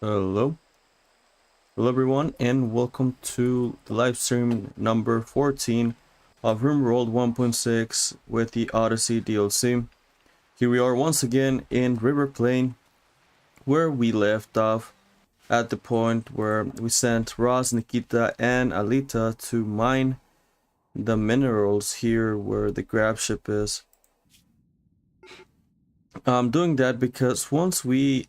Hello, everyone, and welcome to the live stream number 14 of Rimworld 1.6 with the Odyssey DLC. Here we are once again in Riverplane, where we left off at the point where we sent Roz, Nikita, and Alita to mine the minerals here where the grab ship is. I'm doing that because once we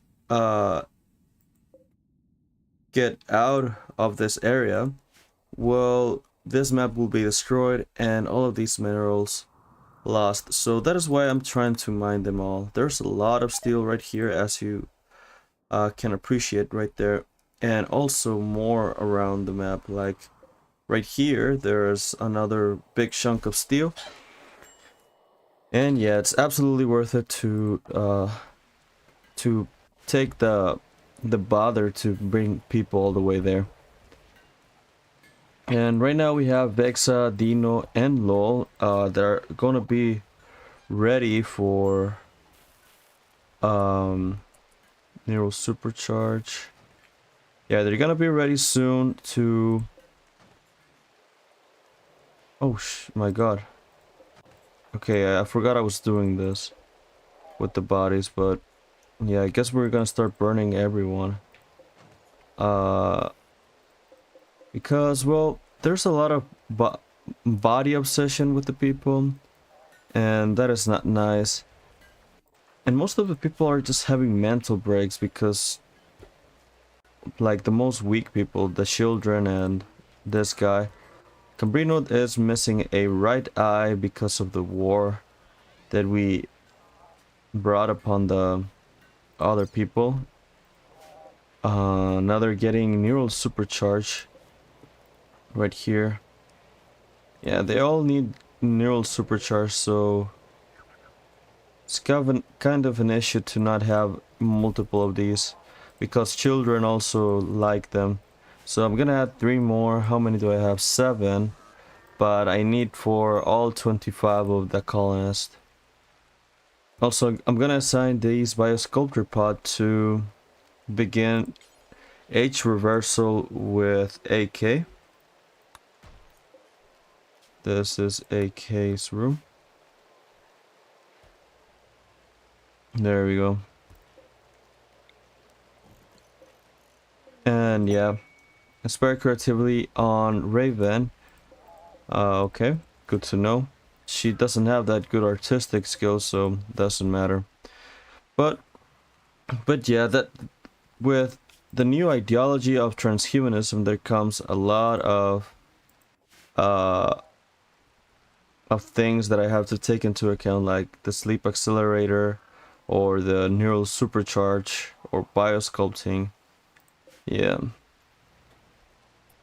get out of this area, well, this map will be destroyed and all of these minerals lost. So that is why I'm trying to mine them all. There's a lot of steel right here, as you can appreciate right there, and also more around the map. Like right here, there's another big chunk of steel. And yeah, it's absolutely worth it to take the bother to bring people all the way there. And right now we have Vexa, Dino, and LOL that are gonna be ready for Neural Supercharge. Yeah, they're gonna be ready soon to... Oh my god. Okay, I forgot I was doing this with the bodies, but yeah, I guess we're gonna start burning everyone. Because, well, there's a lot of body obsession with the people, and that is not nice. And most of the people are just having mental breaks because, like, the most weak people, the children and this guy, Cambrino is missing a right eye because of the war that we brought upon the other people. Now they're getting neural supercharge right here. Yeah, they all need neural supercharge, so it's kind of an issue to not have multiple of these, because children also like them. So I'm gonna add 3 more. How many do I have? 7. But I need for all 25 of the colonists. Also, I'm gonna assign these biosculpture pod to begin H reversal with AK. This is AK's room. There we go. And yeah, inspire creativity on Raven. Okay, good to know. She doesn't have that good artistic skills, so doesn't matter. But yeah, that with the new ideology of transhumanism, there comes a lot of things that I have to take into account, like the sleep accelerator or the neural supercharge or biosculpting. Yeah,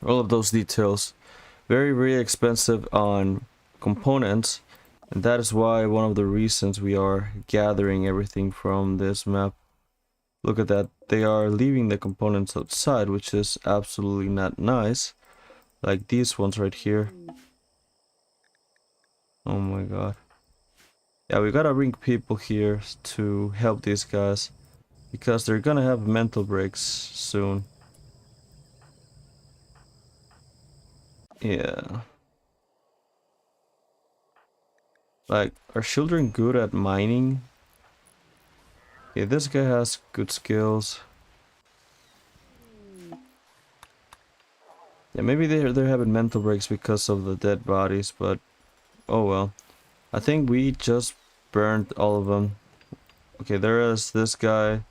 all of those details, very expensive on components, and that is why one of the reasons we are gathering everything from this map. Look at that, they are leaving the components outside, which is absolutely not nice, like these ones right here. Oh my god. Yeah, we gotta bring people here to help these guys, because they're gonna have mental breaks soon. Yeah. Like, are children good at mining? Okay, this guy has good skills. Yeah, maybe they're having mental breaks because of the dead bodies, but oh well. I think we just burned all of them. Okay, there is this guy,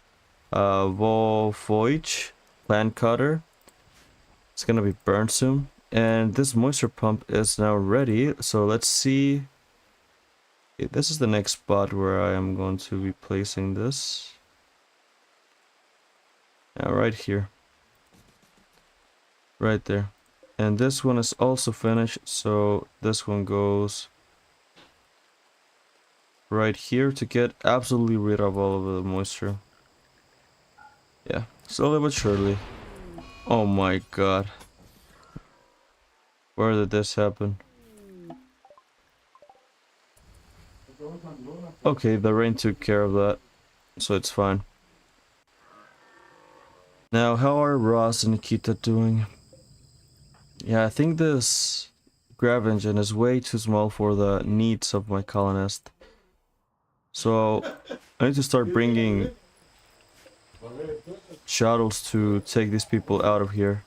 Volfoich, plant cutter. It's gonna be burned soon. And this moisture pump is now ready, so let's see. Okay, this is the next spot where I am going to be placing this. Yeah, right here. Right there. And this one is also finished, so this one goes right here to get absolutely rid of all of the moisture. Yeah, slowly but surely. Oh my god. Where did this happen? Okay, the rain took care of that, so it's fine. Now, how are Ross and Nikita doing? Yeah, I think this grav engine is way too small for the needs of my colonist. So, I need to start bringing shuttles to take these people out of here.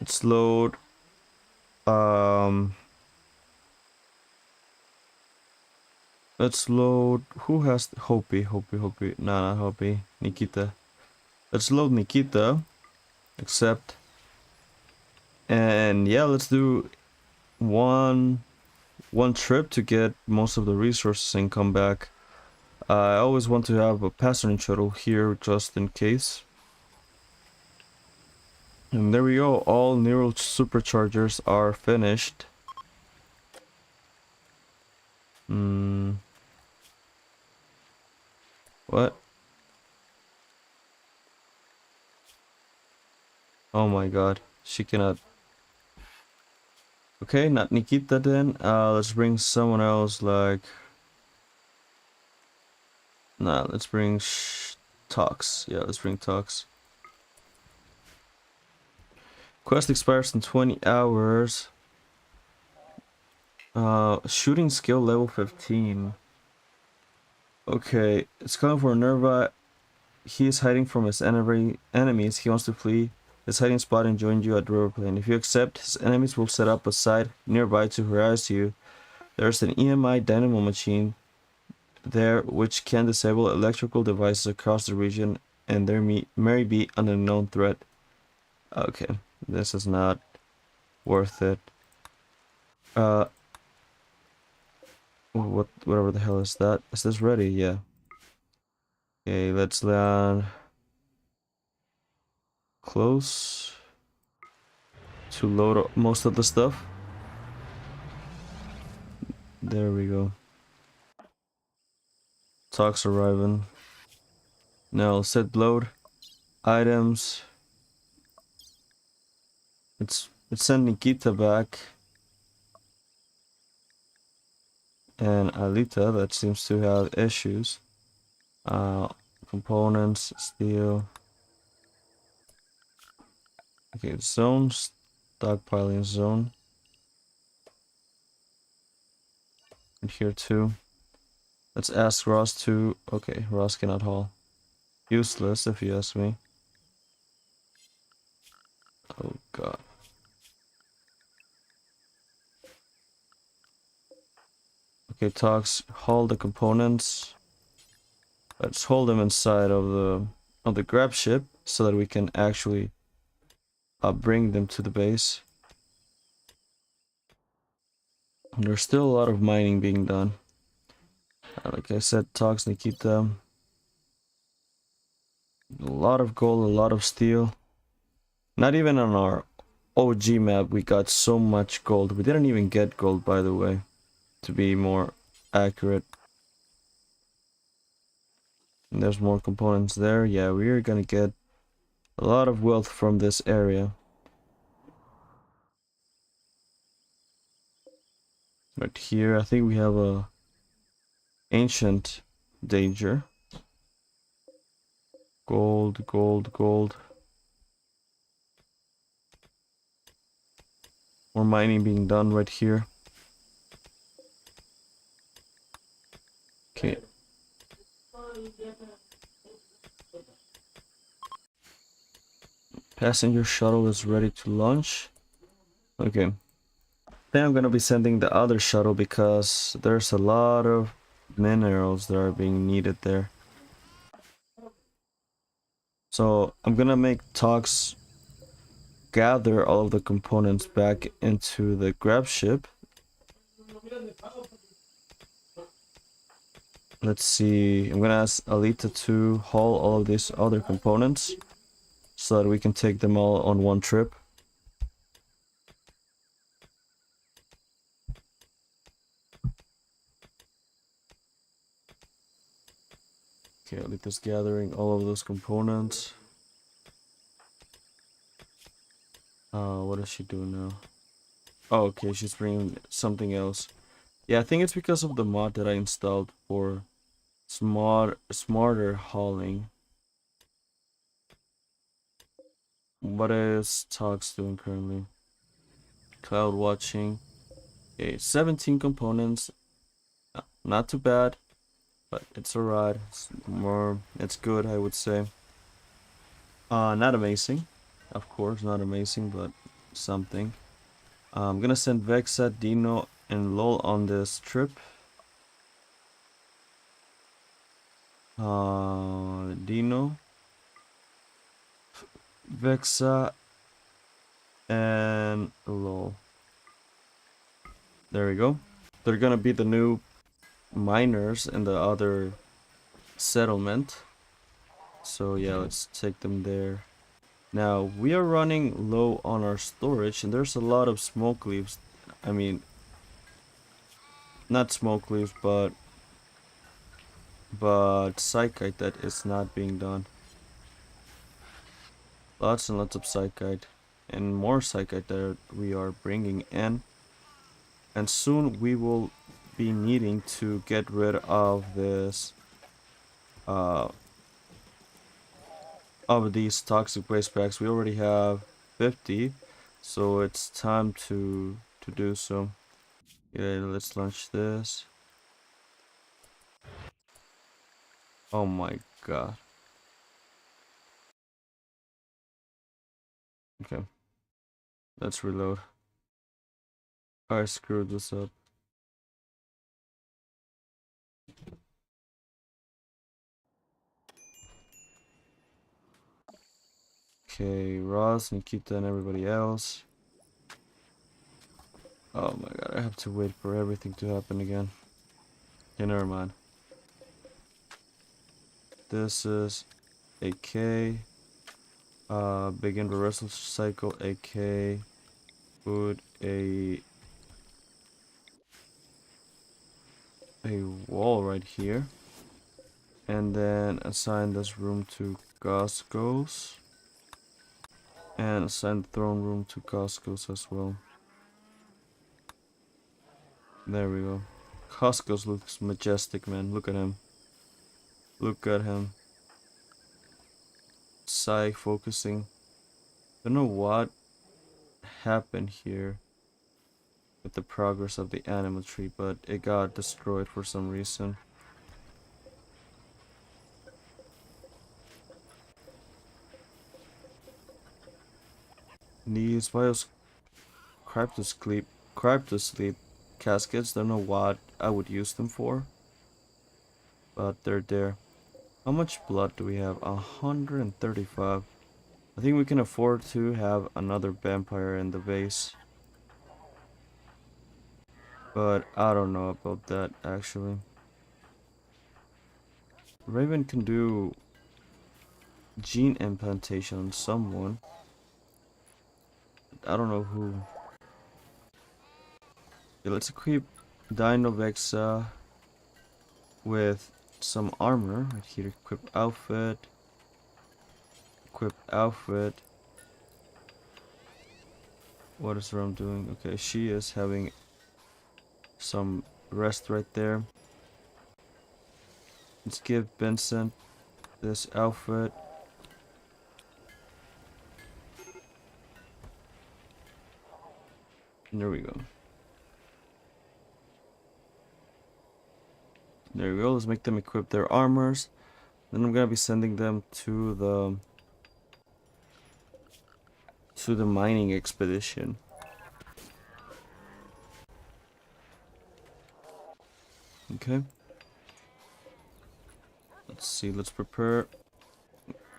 Let's load. Um, let's load. Who has Hopi? Hopi. No, not Hopi. Nikita. Let's load Nikita. Accept. And yeah, let's do one trip to get most of the resources and come back. I always want to have a passenger shuttle here just in case. And there we go. All neural superchargers are finished. What? Oh my god. She cannot. Okay, not Nikita then. Let's bring someone else like... Nah, let's bring Tox. Yeah, let's bring Tox. Quest expires in 20 hours. Shooting skill level 15. Okay, it's calling for Nerva. He is hiding from his enemies. He wants to flee his hiding spot and join you at Riverplane. If you accept, his enemies will set up a site nearby to harass you. There's an EMI dynamo machine there which can disable electrical devices across the region, and there may be an unknown threat. Okay, this is not worth it. Whatever the hell is that? Is this ready? Yeah. Okay, let's land close to load most of the stuff. There we go. Talks arriving. Now set load items. It's sending Nikita back. And Alita that seems to have issues. Components, steel. Okay, zone, stockpiling zone. And here too. Let's ask Ross to... Okay, Ross cannot haul. Useless if you ask me. Oh god. Okay, Tox, haul the components. Let's hold them inside of the grab ship so that we can actually bring them to the base. And there's still a lot of mining being done. Like I said, Tox, Nikita. A lot of gold, a lot of steel. Not even on our OG map we got so much gold. We didn't even get gold, by the way, to be more accurate. And there's more components there. Yeah, we're gonna get a lot of wealth from this area. Right here, I think we have a ancient danger. Gold, gold, gold. More mining being done right here. Okay. Passenger shuttle is ready to launch. Okay. Then I'm gonna be sending the other shuttle because there's a lot of minerals that are being needed there. So I'm gonna make Tox gather all of the components back into the grab ship. Let's see, I'm gonna ask Alita to haul all of these other components so that we can take them all on one trip. Okay, Alita's gathering all of those components. What is she doing now? Oh, okay, she's bringing something else. Yeah, I think it's because of the mod that I installed for Smarter hauling. What is Tox doing currently? Cloud watching. Okay, 17 components. Not too bad, but it's alright. It's good, I would say. Not amazing. Of course, not amazing, but something. I'm gonna send Vexa, Dino, and Lol on this trip. Dino, Vexa, and Lol. There we go. They're gonna be the new miners in the other settlement. So yeah, let's take them there. Now, we are running low on our storage, and there's a lot of smoke leaves. I mean, not smoke leaves, but psychite that is not being done. Lots and lots of psychite, and more psychite that we are bringing in. And soon we will be needing to get rid of this, of these toxic waste packs. We already have 50, so it's time to do so. Yeah, let's launch this. Oh my god. Okay, let's reload. I screwed this up. Okay, Ross, Nikita, and everybody else. Oh my god, I have to wait for everything to happen again. Okay, never mind. This is AK. Begin reversal cycle, AK. Put a wall right here. And then assign this room to Costco's. And assign the throne room to Costco's as well. There we go. Costco's looks majestic, man. Look at him. Look at him. Psych focusing. Don't know what happened here with the progress of the animal tree, but it got destroyed for some reason. These bios cryptosleep caskets, don't know what I would use them for, but they're there. How much blood do we have? 135. I think we can afford to have another vampire in the base, but I don't know about that actually. Raven can do gene implantation on someone. I don't know who. Yeah, let's equip Dino Vexa with some armor. Right here, equip outfit. Equip outfit. What is Rom doing? Okay, she is having some rest right there. Let's give Vincent this outfit. And there we go. There we go. Let's make them equip their armors. Then I'm gonna be sending them to the mining expedition. Okay. Let's see. Let's prepare.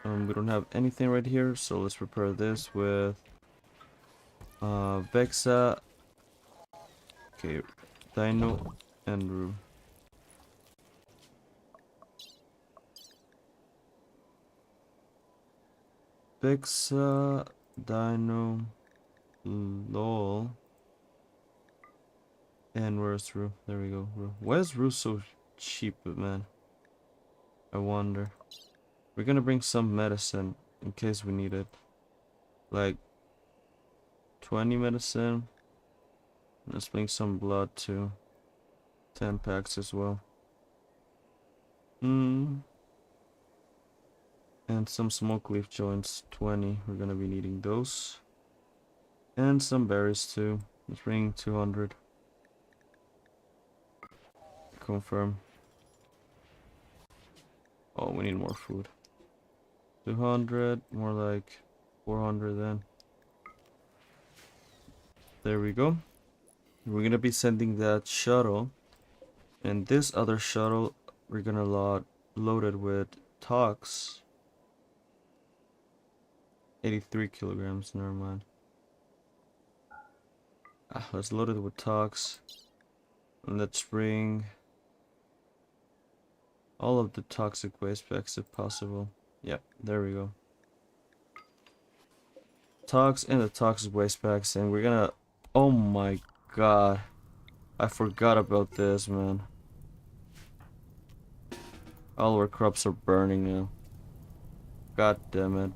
We don't have anything right here, so let's prepare this with Vexa. Okay, Dino and Rue. Vexa, Dino, Lol. And where's Rue? There we go. Rue. Why is Rue so cheap, man? I wonder. We're gonna bring some medicine in case we need it. Like 20 medicine. Let's bring some blood too. 10 packs as well. And some smoke leaf joints, 20. We're gonna be needing those. And some berries too. Let's bring 200. Confirm. Oh, we need more food. 200, more like 400 then. There we go. We're gonna be sending that shuttle. And this other shuttle, we're gonna load it with tox. 83 kilograms, never mind. Let's load it with tox. And let's bring all of the toxic waste packs if possible. Yep, there we go. Tox and the toxic waste packs, and we're gonna... Oh my god. I forgot about this, man. All our crops are burning now. God damn it.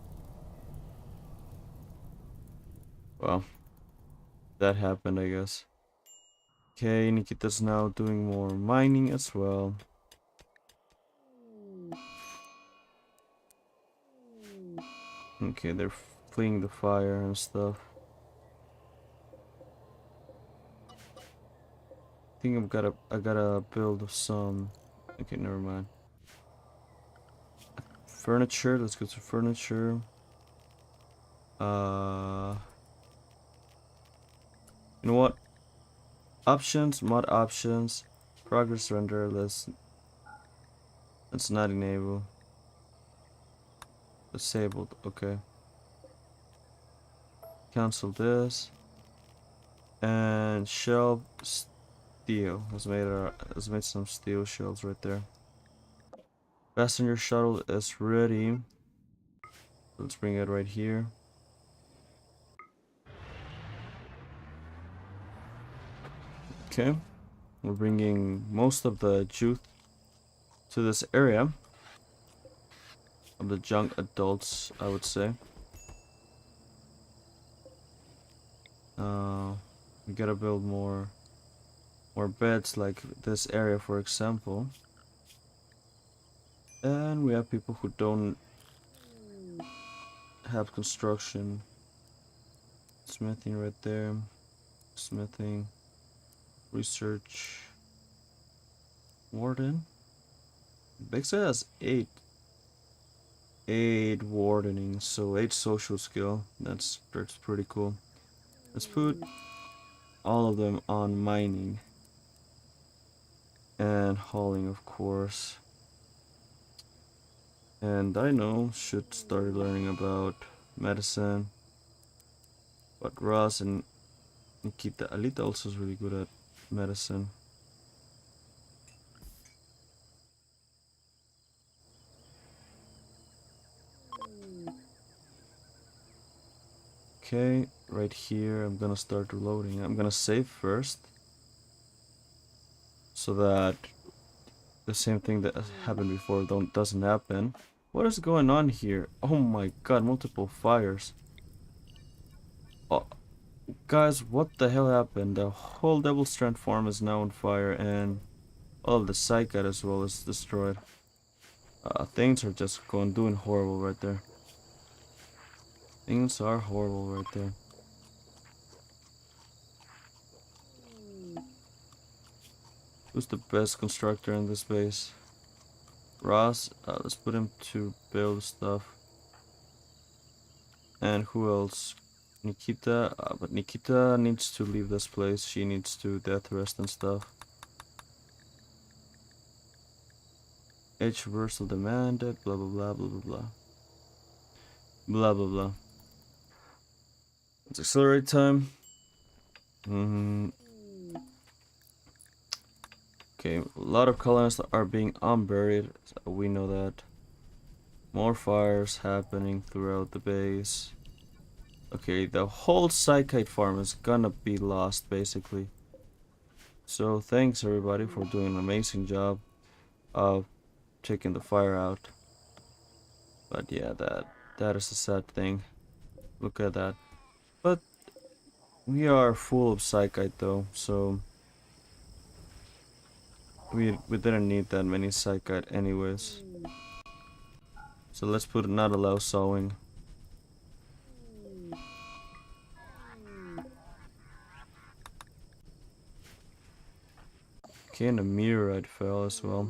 Well, that happened, I guess. Okay, Nikita's now doing more mining as well. Okay, they're fleeing the fire and stuff. I think I gotta build some... Okay, never mind. Furniture, let's go to furniture. You know what? Options, mod options, progress render, let's not enable. Disabled, okay. Cancel this. And shelf steel. Let's made some steel shelves right there. Passenger shuttle is ready. Let's bring it right here. Okay. We're bringing most of the youth to this area. Of the young adults, I would say. We gotta build more beds like this area, for example. And we have people who don't have construction. Smithing right there. Smithing. Research. Warden. Bexa has 8 wardening, so 8 social skill. That's pretty cool. Let's put all of them on mining. And hauling, of course. And I know should start learning about medicine. But Ross and Nikita, Alita also is really good at medicine. Okay, right here I'm gonna start reloading. I'm gonna save first, so that the same thing that happened before doesn't happen. What is going on here? Oh my god, multiple fires. Oh, guys, what the hell happened? The whole Devil Strand farm is now on fire, and all of the Psychic as well is destroyed. Things are just doing horrible right there. Things are horrible right there. Who's the best constructor in this base? Ross. Let's put him to build stuff. And who else? Nikita. But Nikita needs to leave this place. She needs to death rest and stuff. Edge reversal demanded. Blah blah blah blah blah blah. Blah blah blah. Let's accelerate time. Okay, a lot of colonists are being unburied. So we know that. More fires happening throughout the base. Okay, the whole Psychite farm is gonna be lost, basically. So thanks everybody for doing an amazing job of taking the fire out. But yeah, that is a sad thing. Look at that. But we are full of Psychite though, so we didn't need that many psychite anyways. So let's put not allow sowing. Okay, and a meteorite fell as well.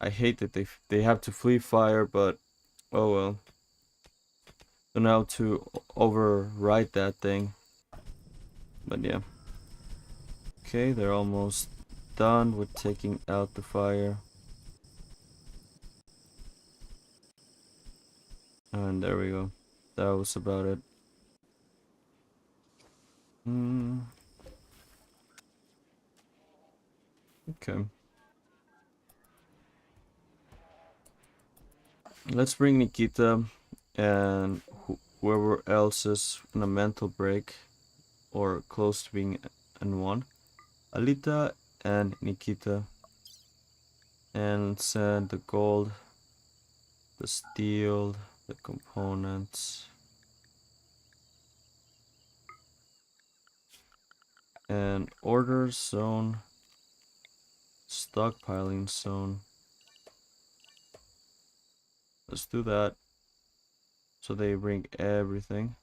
I hate that they have to flee fire, but oh well. So now to override that thing. But yeah. Okay, they're almost done with taking out the fire. And there we go. That was about it. Okay. Let's bring Nikita and whoever else is in a mental break or close to being in one. Alita and Nikita. And send the gold, the steel, the components. And order zone, stockpiling zone. Let's do that. So they bring everything.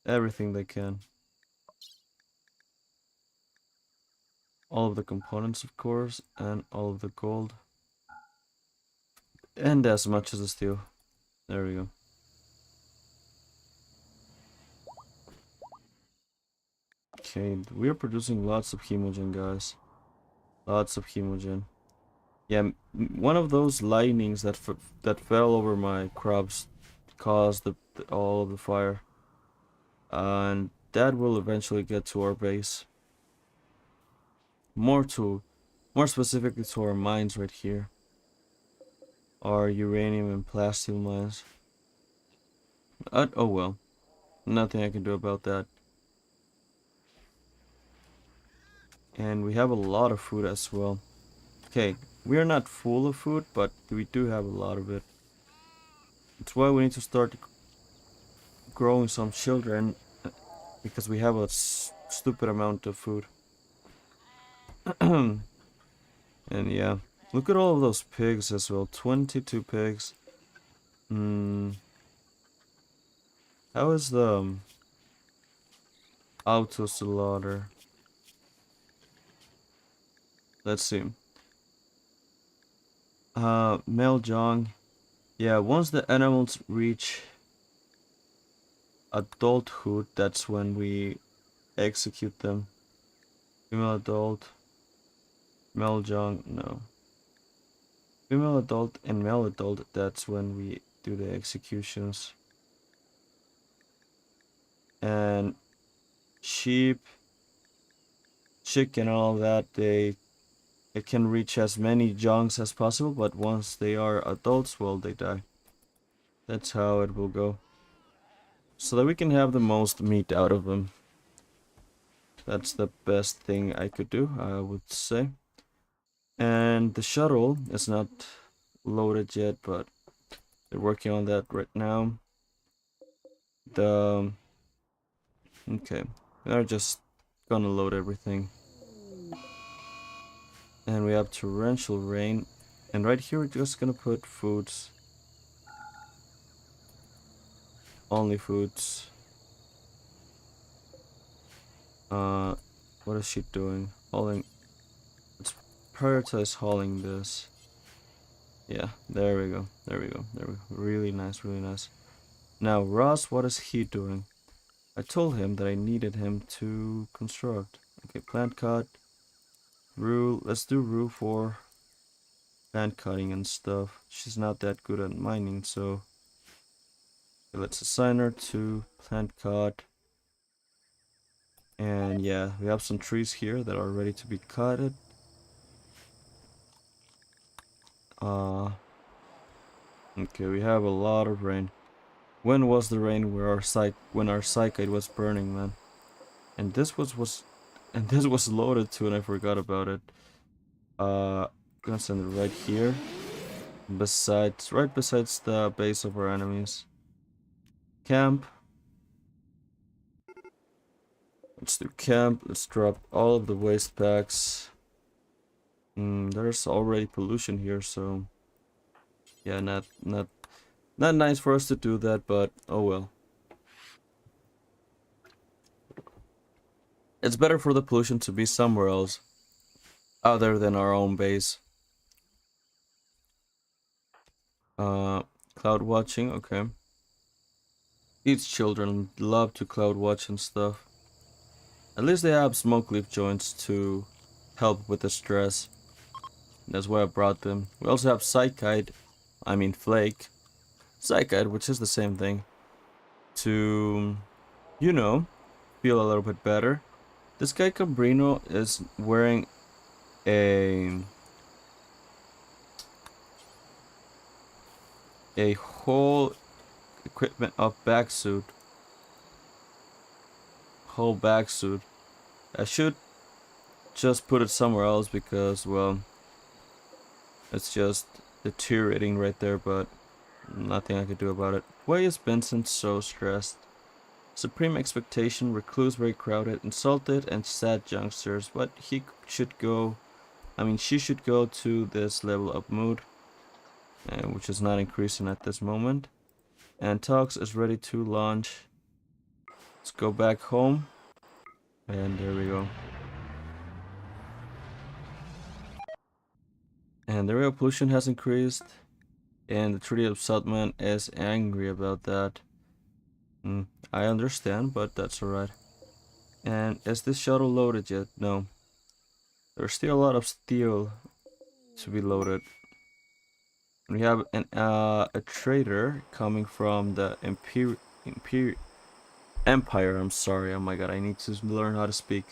Everything they can. All of the components, of course, and all of the gold. And as much as the steel. There we go. Okay, we are producing lots of hemogen, guys. Lots of hemogen. Yeah, one of those lightnings that fell over my crops caused all of the fire. And that will eventually get to our base. More specifically to our mines right here. Our uranium and plasteel mines. Oh well. Nothing I can do about that. And we have a lot of food as well. Okay, we are not full of food, but we do have a lot of it. That's why we need to start growing some children, because we have a stupid amount of food. And yeah, look at all of those pigs as well. 22 pigs. How is the auto slaughter? Let's see. Male Jong. Yeah, once the animals reach adulthood, that's when we execute them. Female adult. Male Jong, no. Female adult and male adult, that's when we do the executions. And sheep, chicken, all that, it can reach as many Jongs as possible, but once they are adults, well, they die. That's how it will go. So that we can have the most meat out of them. That's the best thing I could do, I would say. And the shuttle is not loaded yet, but they're working on that right now. Okay, they're just gonna load everything. And we have torrential rain. And right here we're just gonna put foods. Only foods. What is she doing? Hauling. Let's prioritize hauling this. Yeah, there we go. There we go. There we go. Really nice, really nice. Now, Ross, what is he doing? I told him that I needed him to construct. Okay, plant cut. Rue. Let's do Rue for plant cutting and stuff. She's not that good at mining, so okay, let's assign her to plant cut. And yeah, we have some trees here that are ready to be cutted. Okay, we have a lot of rain. When was the rain where when our psychite was burning, man? And this was loaded too, and I forgot about it. Gonna send it right here. Right besides the base of our enemies. Camp. Let's do camp. Let's drop all of the waste packs. There's already pollution here, so yeah, not nice for us to do that, but oh well. It's better for the pollution to be somewhere else other than our own base. Uh, Cloud watching, okay. These children love to cloud watch and stuff. At least they have smoke leaf joints to help with the stress. That's why I brought them. We also have Flake. Psychite, which is the same thing. To, you know, feel a little bit better. This guy Cabrino is wearing a whole equipment of back suit. Whole back suit. I should just put it somewhere else because, well, it's just deteriorating right there, but nothing I could do about it. Why is Benson so stressed? Supreme expectation, recluse, very crowded, insulted, and sad youngsters. But he should go, she should go to this level of mood, which is not increasing at this moment. And Tox is ready to launch. Let's go back home. And there we go. And the real pollution has increased. And the Treaty of Sudman is angry about that. I understand, but that's alright. And is this shuttle loaded yet? No. There's still a lot of steel to be loaded. We have a trader coming from the Empire. I'm sorry. Oh my god, I need to learn how to speak.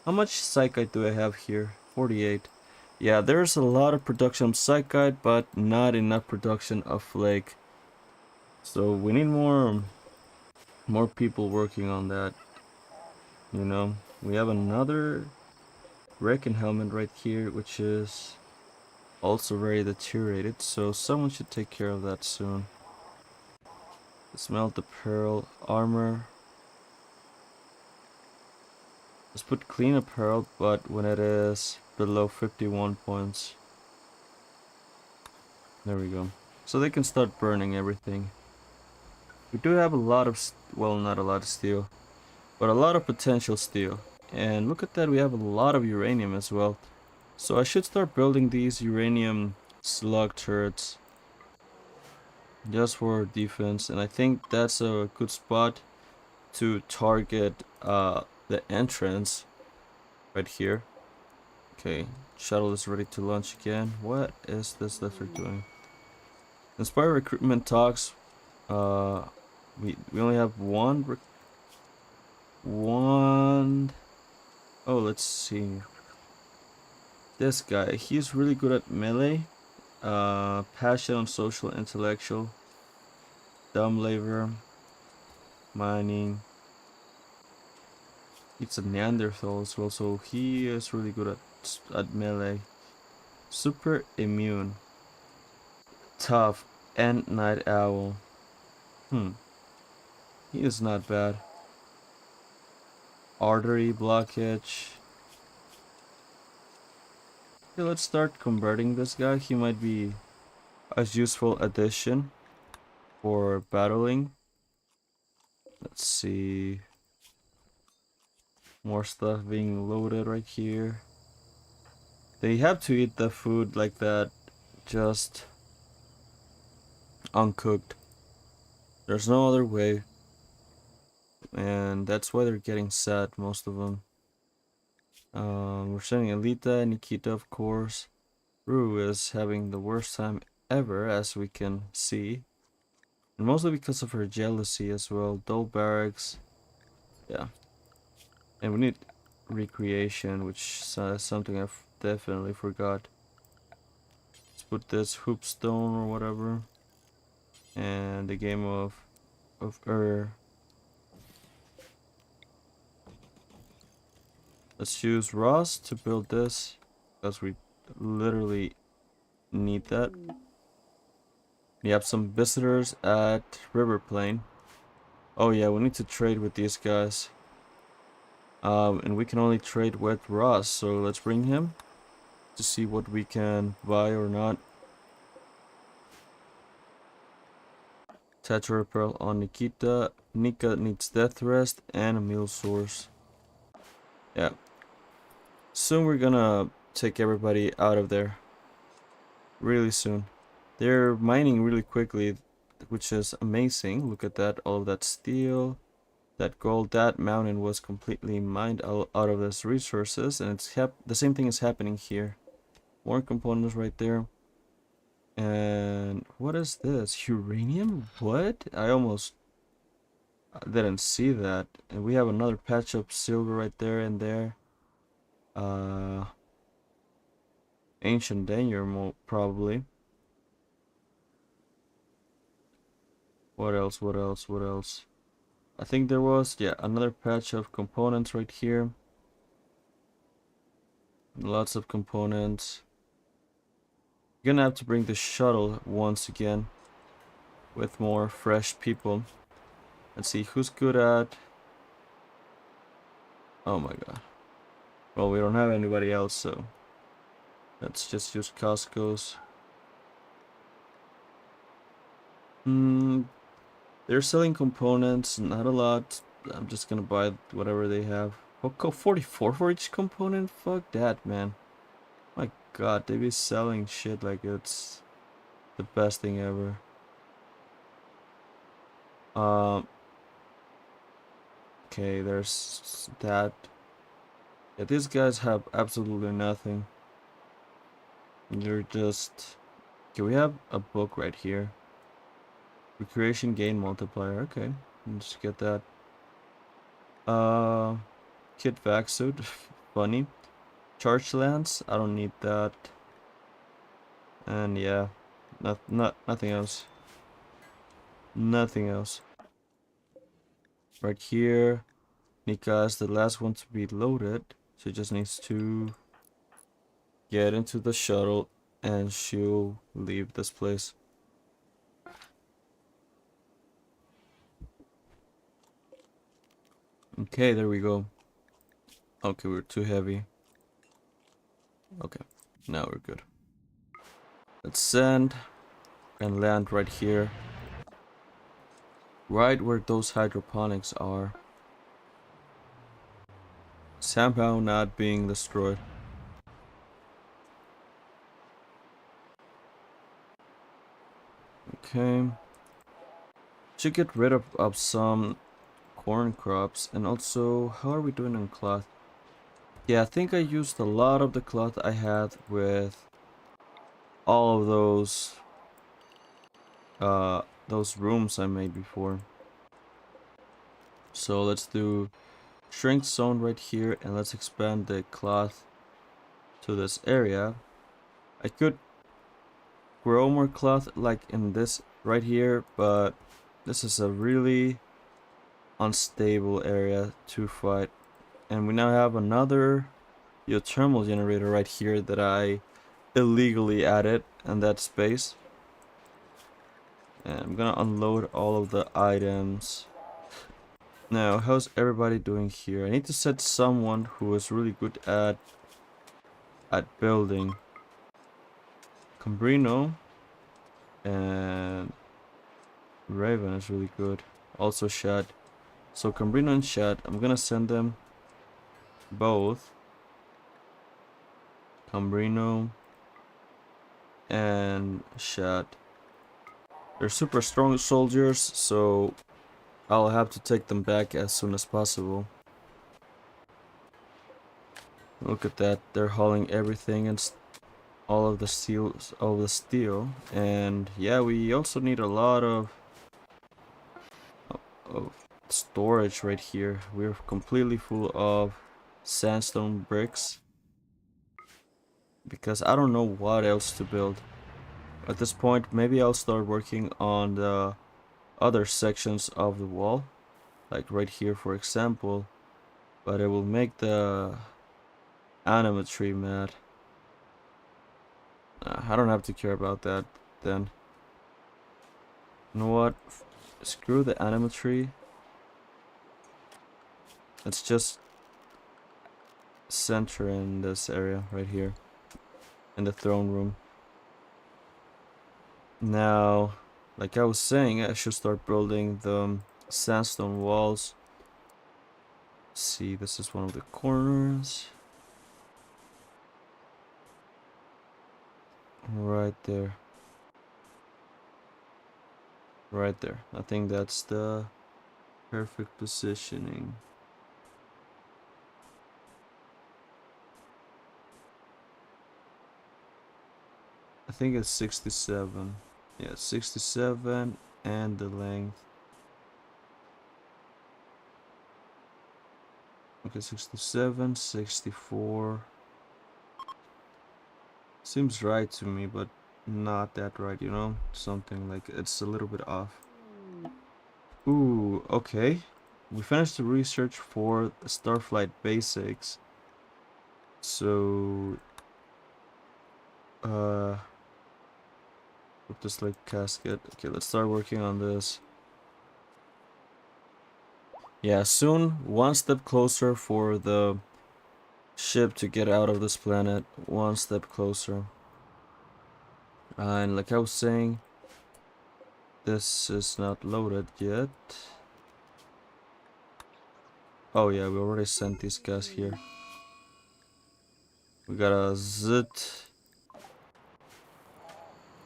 How much psychite do I have here? 48. Yeah, there's a lot of production of psychite, but not enough production of flake. So we need more people working on that. You know, we have another Wrecking helmet right here, which is also very deteriorated, so someone should take care of that soon. Smelt the pearl armor. Let's put clean apparel, but when it is below 51 points. There we go. So they can start burning everything. We do have a lot of, well, not a lot of steel, but a lot of potential steel. And look at that, we have a lot of uranium as well. So I should start building these uranium slug turrets just for defense, and I think that's a good spot to target the entrance right here. Okay, shuttle is ready to launch again. What is this that they're doing? Inspire recruitment talks. We only have one. Oh, let's see. This guy, he's really good at melee. Passion on social, intellectual. Dumb labor. Mining. It's a Neanderthal as well, so he is really good at melee. Super immune. Tough. And night owl. He is not bad. Artery blockage. Okay, let's start converting this guy. He might be a useful addition for battling. Let's see. More stuff being loaded right here. They have to eat the food like that, just uncooked. There's no other way. And that's why they're getting sad, most of them. We're sending Alita, Nikita, of course. Rue is having the worst time ever, as we can see. And mostly because of her jealousy as well. Dull barracks. Yeah. And we need recreation, which is something I definitely forgot. Let's put this hoopstone or whatever. And the game of Let's use Ross to build this, because we literally need that. We have some visitors at Riverplane. Oh yeah, we need to trade with these guys. And we can only trade with Ross, so let's bring him to see what we can buy or not. Tetra Pearl on Nikita. Nika needs death rest and a meal source. Yeah. Soon we're gonna take everybody out of there. Really soon. They're mining really quickly, which is amazing. Look at that, all of that steel, that gold. That mountain was completely mined out of its resources, and the same thing is happening here. More components right there. And what is this? Uranium? What? I almost didn't see that. And we have another patch of silver right there and there. Ancient danger, probably. What else? What else? What else? I think there was, yeah, another patch of components right here. Lots of components. You're gonna have to bring the shuttle once again with more fresh people. Let's see who's good at. Oh my god. Well, we don't have anybody else, so let's just use Costco's. They're selling components, not a lot. I'm just gonna buy whatever they have. Oh, 44 for each component? Fuck that, man. My god, they be selling shit like it's the best thing ever. Okay, there's that. Yeah, these guys have absolutely nothing. You're just... Okay, we have a book right here. Recreation gain multiplier. Okay, let's get that. Kit vac suit. Funny. Charge lance. I don't need that. And yeah, nothing else. Nothing else. Right here, Nika is the last one to be loaded. She just needs to get into the shuttle and she'll leave this place. Okay, there we go. Okay, we're too heavy. Okay, now we're good. Let's send and land right here. Right where those hydroponics are. Somehow not being destroyed. Okay. Should get rid of some corn crops. And also, how are we doing on cloth? Yeah, I think I used a lot of the cloth I had with all of those rooms I made before. So let's do shrink zone right here and let's expand the cloth to this area. I could grow more cloth like in this right here, but this is a really unstable area to fight. And we now have another geothermal generator right here that I illegally added in that space. And I'm gonna unload all of the items. Now, how's everybody doing here? I need to set someone who is really good at building. Cambrino and Raven is really good. Also Shad. So Cambrino and Shad, I'm gonna send them both. Cambrino and Shad. They're super strong soldiers, so I'll have to take them back as soon as possible. Look at that, they're hauling everything and all of the steel, and yeah, we also need a lot of storage right here. We're completely full of sandstone bricks because I don't know what else to build. At this point, maybe I'll start working on the other sections of the wall, like right here for example, but it will make the animatry mad. I don't have to care about that then. You know what? Screw the animatry. Let's just center in this area right here, in the throne room. Now, like I was saying, I should start building the sandstone walls. See, this is one of the corners. Right there. Right there. I think that's the perfect positioning. I think it's 67. Yeah, 67 and the length. Okay, 67, 64. Seems right to me, but not that right, you know? Something like it's a little bit off. Ooh, okay. We finished the research for Starflight Basics. So, with this like casket. Okay, let's start working on this. Yeah, soon, one step closer for the ship to get out of this planet. One step closer. And like I was saying, this is not loaded yet. Oh yeah, we already sent these guys here. We got a zit.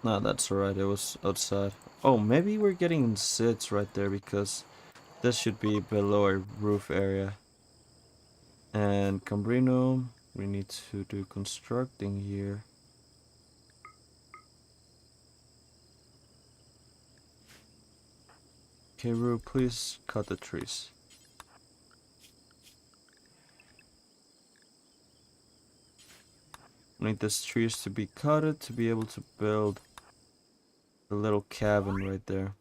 No, that's alright, it was outside. Oh, maybe we're getting zits right there because this should be below our roof area. And Cambrino, we need to do constructing here. Okay, Roo, please cut the trees. We need these trees to be cutted to be able to build a little cabin right there.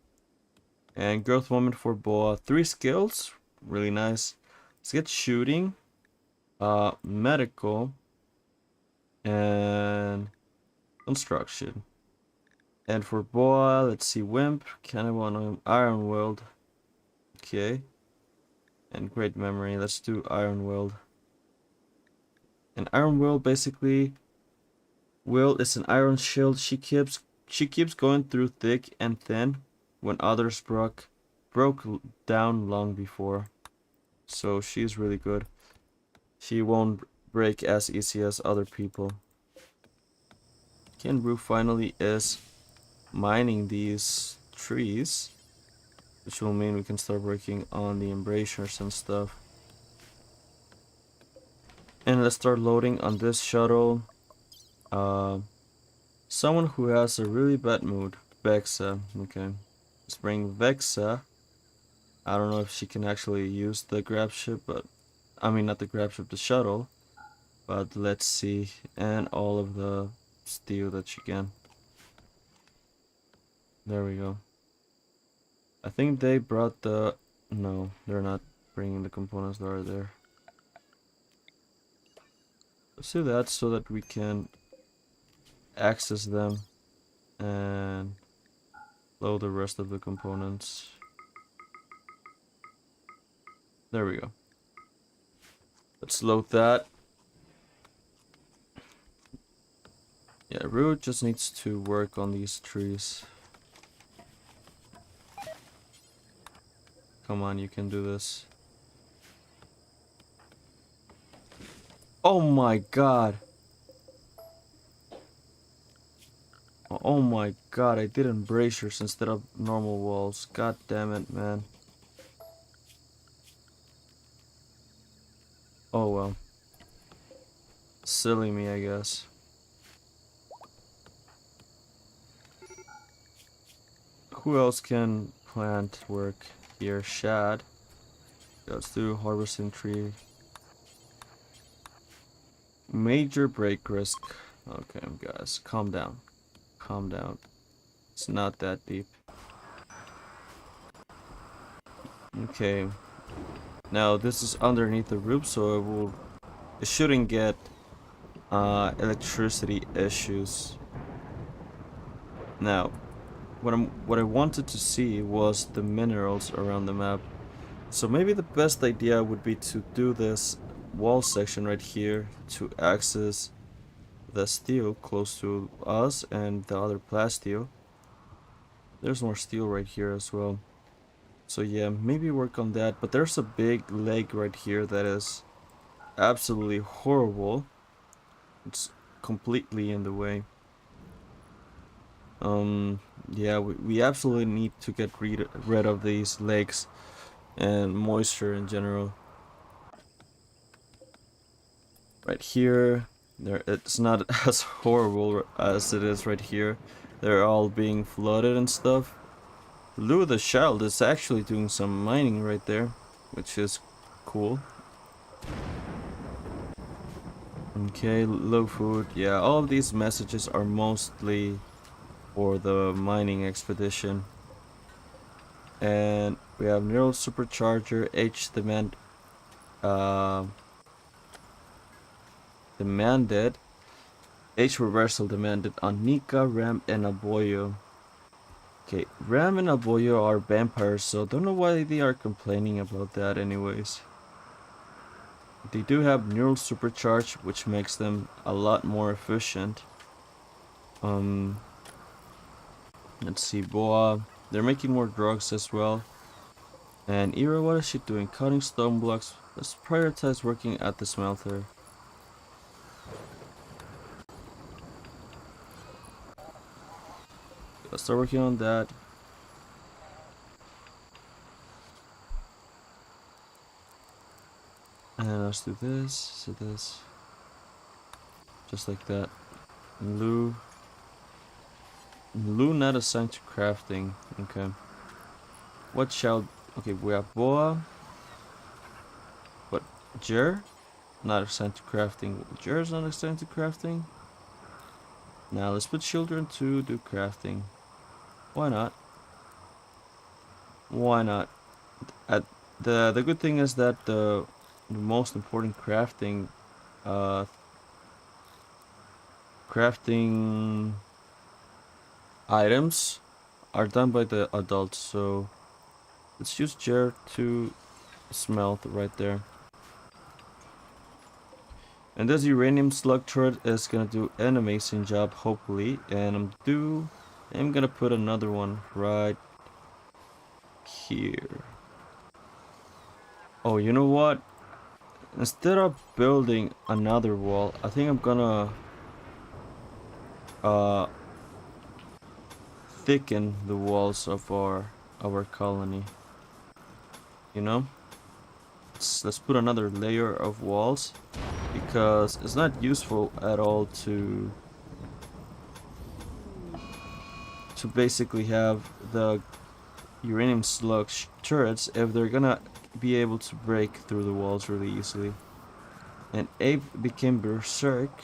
And growth moment for Boa. 3 skills. Really nice. Let's get shooting. Medical. And construction. And for Boa, let's see, Wimp. Kind of want Ironworld. Okay. And great memory. Let's do Ironworld. And Ironworld basically, Will is an iron shield. She keeps going through thick and thin when others broke down long before. So she's really good. She won't break as easy as other people. Kenru finally is mining these trees, which will mean we can start working on the embrasures and stuff. And let's start loading on this shuttle. Someone who has a really bad mood. Vexa. Okay. Let's bring Vexa. I don't know if she can actually use the grab ship, but I mean not the grab ship, the shuttle. But let's see. And all of the steel that she can. There we go. I think they brought the... No, they're not bringing the components that are there. Let's do that so that we can access them and load the rest of the components. There we go. Let's load that. Yeah, Root just needs to work on these trees. Come on, you can do this. Oh my god. Oh my god, I did embrasures instead of normal walls. God damn it, man. Oh well. Silly me, I guess. Who else can plant work here? Shad. Let's do harvesting tree. Major break risk. Okay, guys, calm down. Calm down. It's not that deep. Okay. Now this is underneath the roof, so it shouldn't get electricity issues. Now, what I wanted to see was the minerals around the map. So maybe the best idea would be to do this wall section right here to access the steel close to us and the other plasteel. There's more steel right here as well. So yeah, maybe work on that. But there's a big lake right here that is absolutely horrible. It's completely in the way. Yeah, we absolutely need to get rid of these lakes and moisture in general. Right here, there it's not as horrible as it is right here. They're all being flooded and stuff. Lou the Child is actually doing some mining right there, which is cool. Okay, low food. Yeah, all of these messages are mostly for the mining expedition. And we have neural supercharger, H uh, demanded, H reversal demanded on Nika, Ram, and Aboyo. Okay, Ram and Aboyo are vampires, so don't know why they are complaining about that anyways. They do have neural supercharge, which makes them a lot more efficient. Let's see, Boa. They're making more drugs as well. And Ira, what is she doing? Cutting stone blocks. Let's prioritize working at the smelter. Let's start working on that. And let's do this, just like that. Lou not assigned to crafting. Okay. What shall... Okay, we have Boa. But Jer? Not assigned to crafting. Jer's not assigned to crafting? Now let's put children to do crafting. Why not? Why not? The good thing is that the most important crafting crafting items are done by the adults, so let's use Jer to smelt right there. And this uranium slug turret is gonna do an amazing job, hopefully, and I'm gonna put another one right here. Oh, you know what? Instead of building another wall, I think I'm gonna thicken the walls of our colony. You know? Let's put another layer of walls, because it's not useful at all to basically have the uranium slug turrets if they're gonna be able to break through the walls really easily. And Abe became berserk,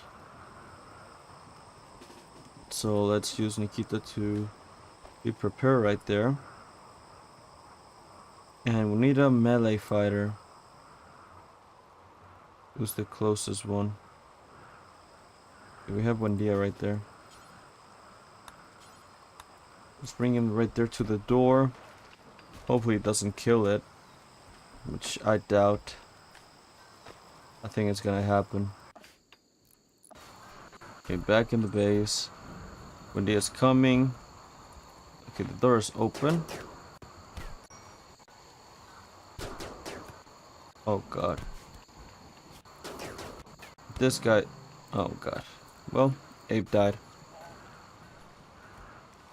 so let's use Nikita to be prepared right there. And we need a melee fighter. Who's the closest one? We have Wendia right there. Let's bring him right there to the door. Hopefully it doesn't kill it, which I doubt. I think it's gonna happen. Okay, back in the base. Wendia's coming. Okay, the door is open. Oh god. This guy... Oh god. Well, Abe died.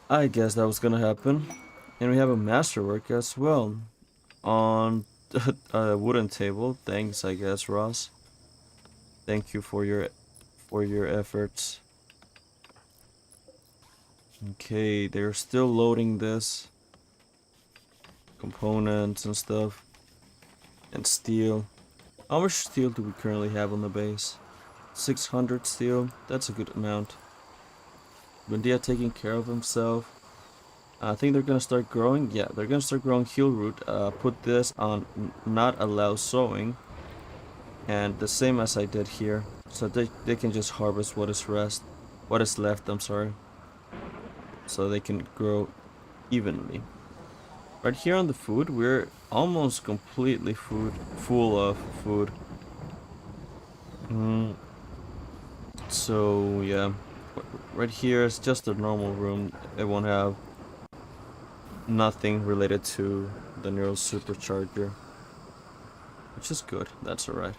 I guess that was gonna happen. And we have a masterwork as well. On a wooden table. Thanks, I guess, Ross. Thank you for your efforts. Okay, they're still loading this. Components and stuff. And steel. How much steel do we currently have on the base? 600 steel. That's a good amount. Wendia taking care of himself. I think they're gonna start growing. Yeah, they're gonna start growing heal root. Put this on not allow sowing. And the same as I did here. So they can just harvest what is left, I'm sorry. So they can grow evenly. Right here on the food, we're almost completely full of food. Mm, so yeah, right here is just a normal room. It won't have nothing related to the neural supercharger, which is good. That's alright.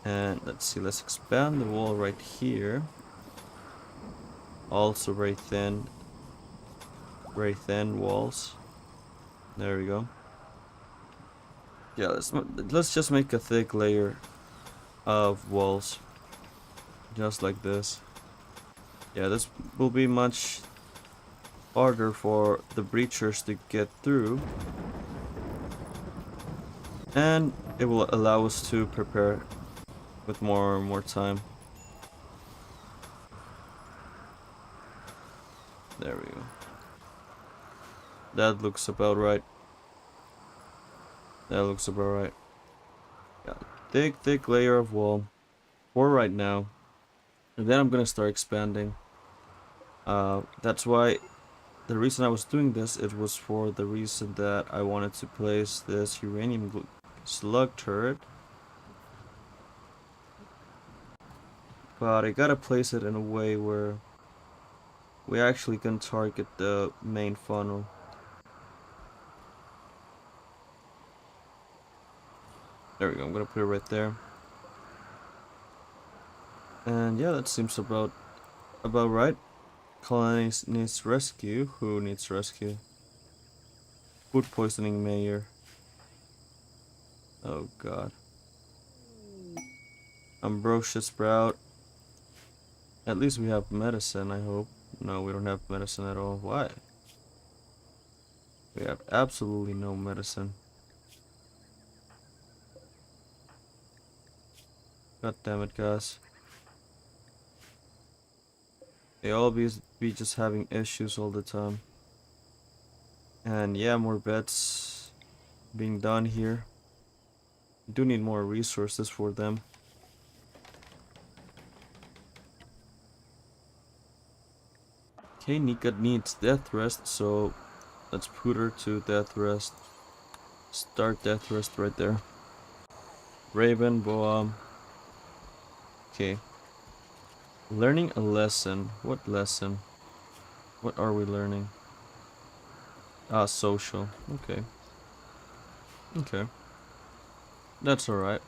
And let's see, let's expand the wall right here. Also very thin walls. There we go. Yeah, let's just make a thick layer of walls, just like this. Yeah, this will be much harder for the breachers to get through, and it will allow us to prepare with more time. There we go. That looks about right. That looks about right. Yeah, thick layer of wall for right now, and then I'm gonna start expanding. That's why the reason I was doing this, it was for the reason that I wanted to place this uranium slug turret, but I gotta place it in a way where we actually can target the main funnel. There we go, I'm gonna put it right there. And yeah, that seems about right. Colony needs rescue. Who needs rescue? Food poisoning mayor. Oh god. Ambrosia sprout. At least we have medicine, I hope. No, we don't have medicine at all. Why? We have absolutely no medicine. God damn it, guys. They all be just having issues all the time. And yeah, more bets being done here. We do need more resources for them. Okay, Nika needs death rest, so let's put her to death rest. Start death rest right there. Raven, Boam. Okay. Learning a lesson. What lesson? What are we learning? Ah, social. Okay. Okay. That's alright.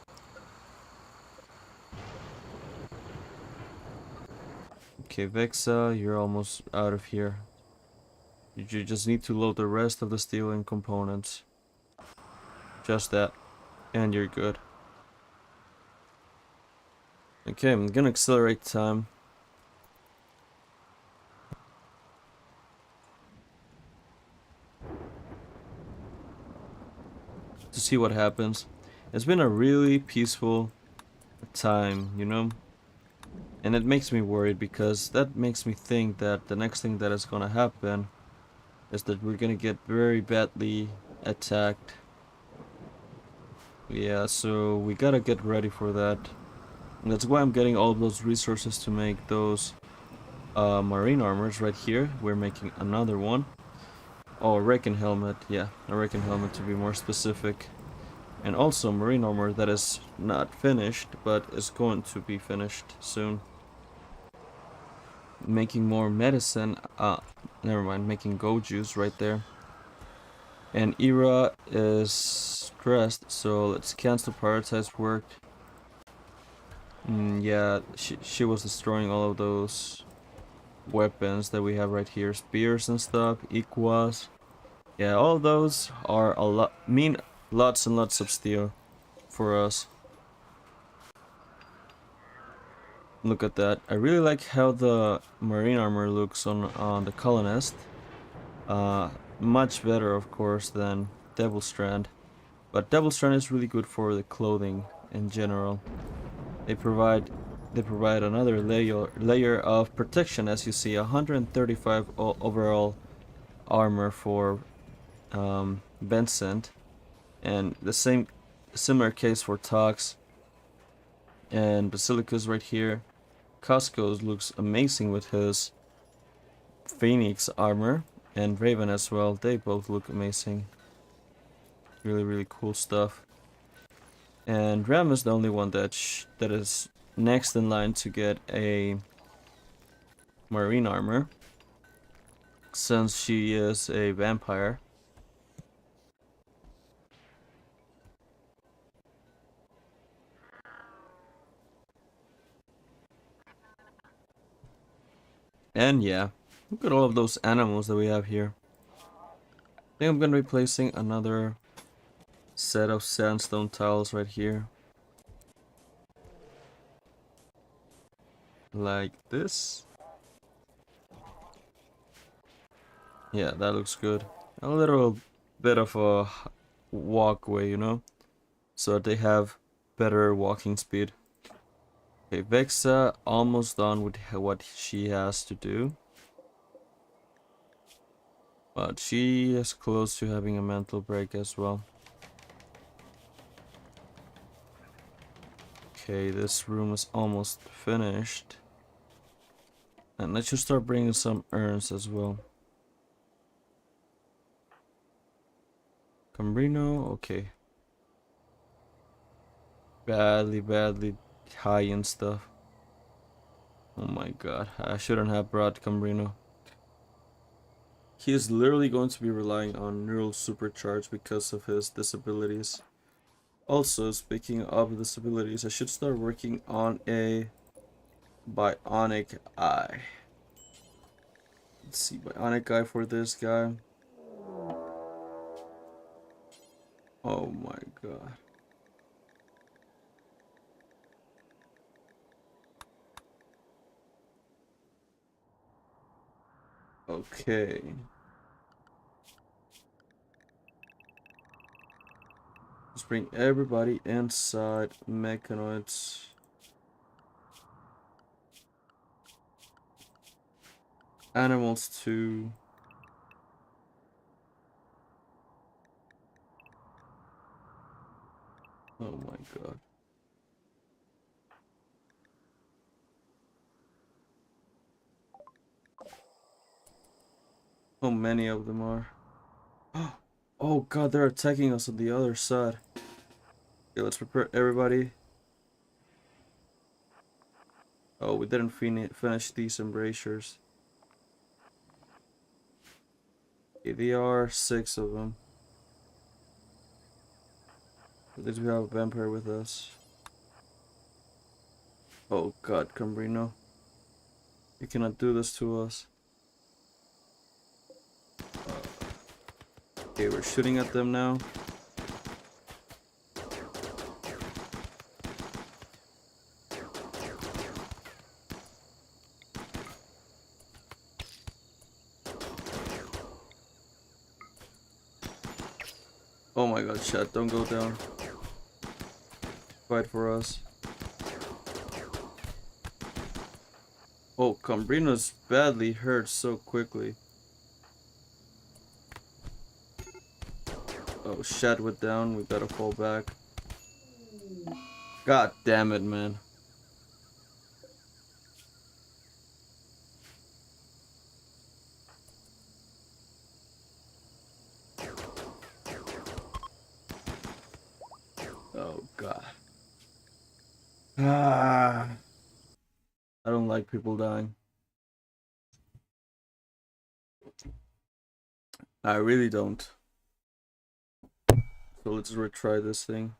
Okay, Vexa, you're almost out of here. You just need to load the rest of the steel and components. Just that. And you're good. Okay, I'm gonna accelerate time. To see what happens. It's been a really peaceful time, you know? And it makes me worried because that makes me think that the next thing that is gonna happen is that we're gonna get very badly attacked. Yeah, so we gotta get ready for that. And that's why I'm getting all those resources to make those marine armors right here. We're making another one. Oh, a Reckon helmet. Yeah, a Reckon helmet to be more specific. And also marine armor that is not finished, but is going to be finished soon. Making more medicine. Never mind, making go juice right there. And Ira is stressed, so let's cancel prioritize work. Yeah, she was destroying all of those weapons that we have right here, spears and stuff, equas. Yeah, all those are a lot, mean lots and lots of steel for us. Look at that. I really like how the marine armor looks on the colonist. Much better, of course, than Devil Strand. But Devil Strand is really good for the clothing in general. They provide another layer of protection, as you see, 135 overall armor for Vincent, and the similar case for Tox and Basilicus right here. Costco's looks amazing with his Phoenix armor, and Raven as well. They both look amazing. Really cool stuff. And Ram is the only one that is next in line to get a marine armor, since she is a vampire. And yeah, look at all of those animals that we have here. I think I'm gonna be placing another set of sandstone tiles right here. Like this. Yeah, that looks good. A little bit of a walkway, you know, so that they have better walking speed. Okay, Vexa almost done with what she has to do. But she is close to having a mental break as well. Okay, this room is almost finished. And let's just start bringing some urns as well. Cambrino, okay. Badly high and stuff. Oh my god, I shouldn't have brought Cambrino. He is literally going to be relying on neural supercharge because of his disabilities. Also, speaking of disabilities, I should start working on a bionic eye. Let's see, bionic eye for this guy. Oh my god. Okay. Let's bring everybody inside mechanoids. Animals too. Oh my god. How many of them are? Oh god, they're attacking us on the other side. Okay, let's prepare everybody. Oh, we didn't finish these embrasures. Okay, there are 6 of them. At least we have a vampire with us. Oh god, Cambrino. You cannot do this to us. Okay, we're shooting at them now. Oh my god, chat, don't go down. Fight for us. Oh, Cambrino's badly hurt so quickly. Oh, Shad went down. We gotta fall back. God damn it, man. Oh, God. Ah. I don't like people dying. I really don't. So let's retry this thing.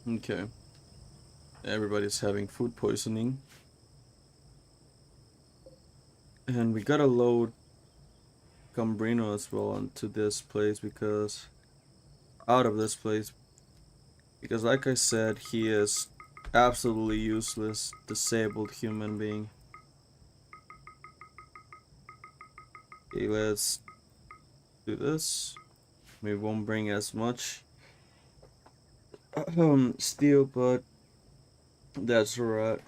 Okay. Everybody's having food poisoning. And we gotta load Cambrino as well onto this place because... out of this place. Because like I said, he is absolutely useless, disabled human being. Okay, let's do this. We won't bring as much steel, but that's alright.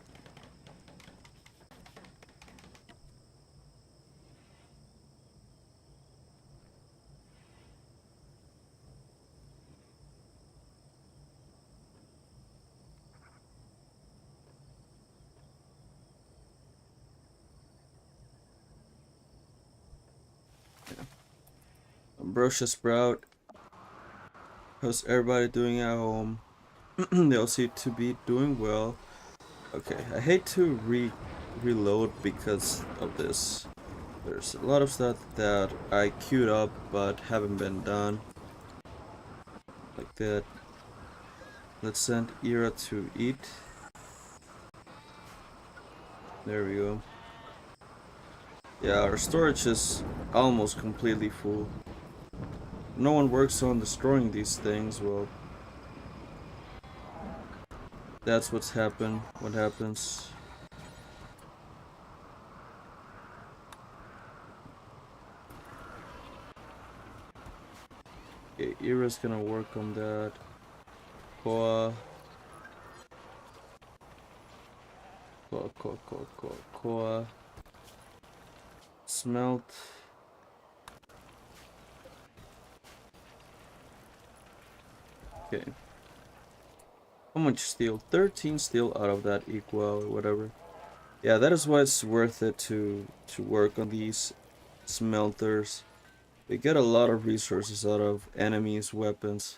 Ambrosia Sprout. How's everybody doing at home? They all seem to be doing well. Okay, I hate to reload because of this. There's a lot of stuff that I queued up but haven't been done. Like that. Let's send Ira to eat. There we go. Yeah, our storage is almost completely full. No one works on destroying these things. Well, that's what happens. Okay, Ira's gonna work on that. Koa. Koa. Smelt. Okay. How much steel? 13 steel out of that equal or whatever. Yeah, that is why it's worth it to work on these smelters. We get a lot of resources out of enemies' weapons.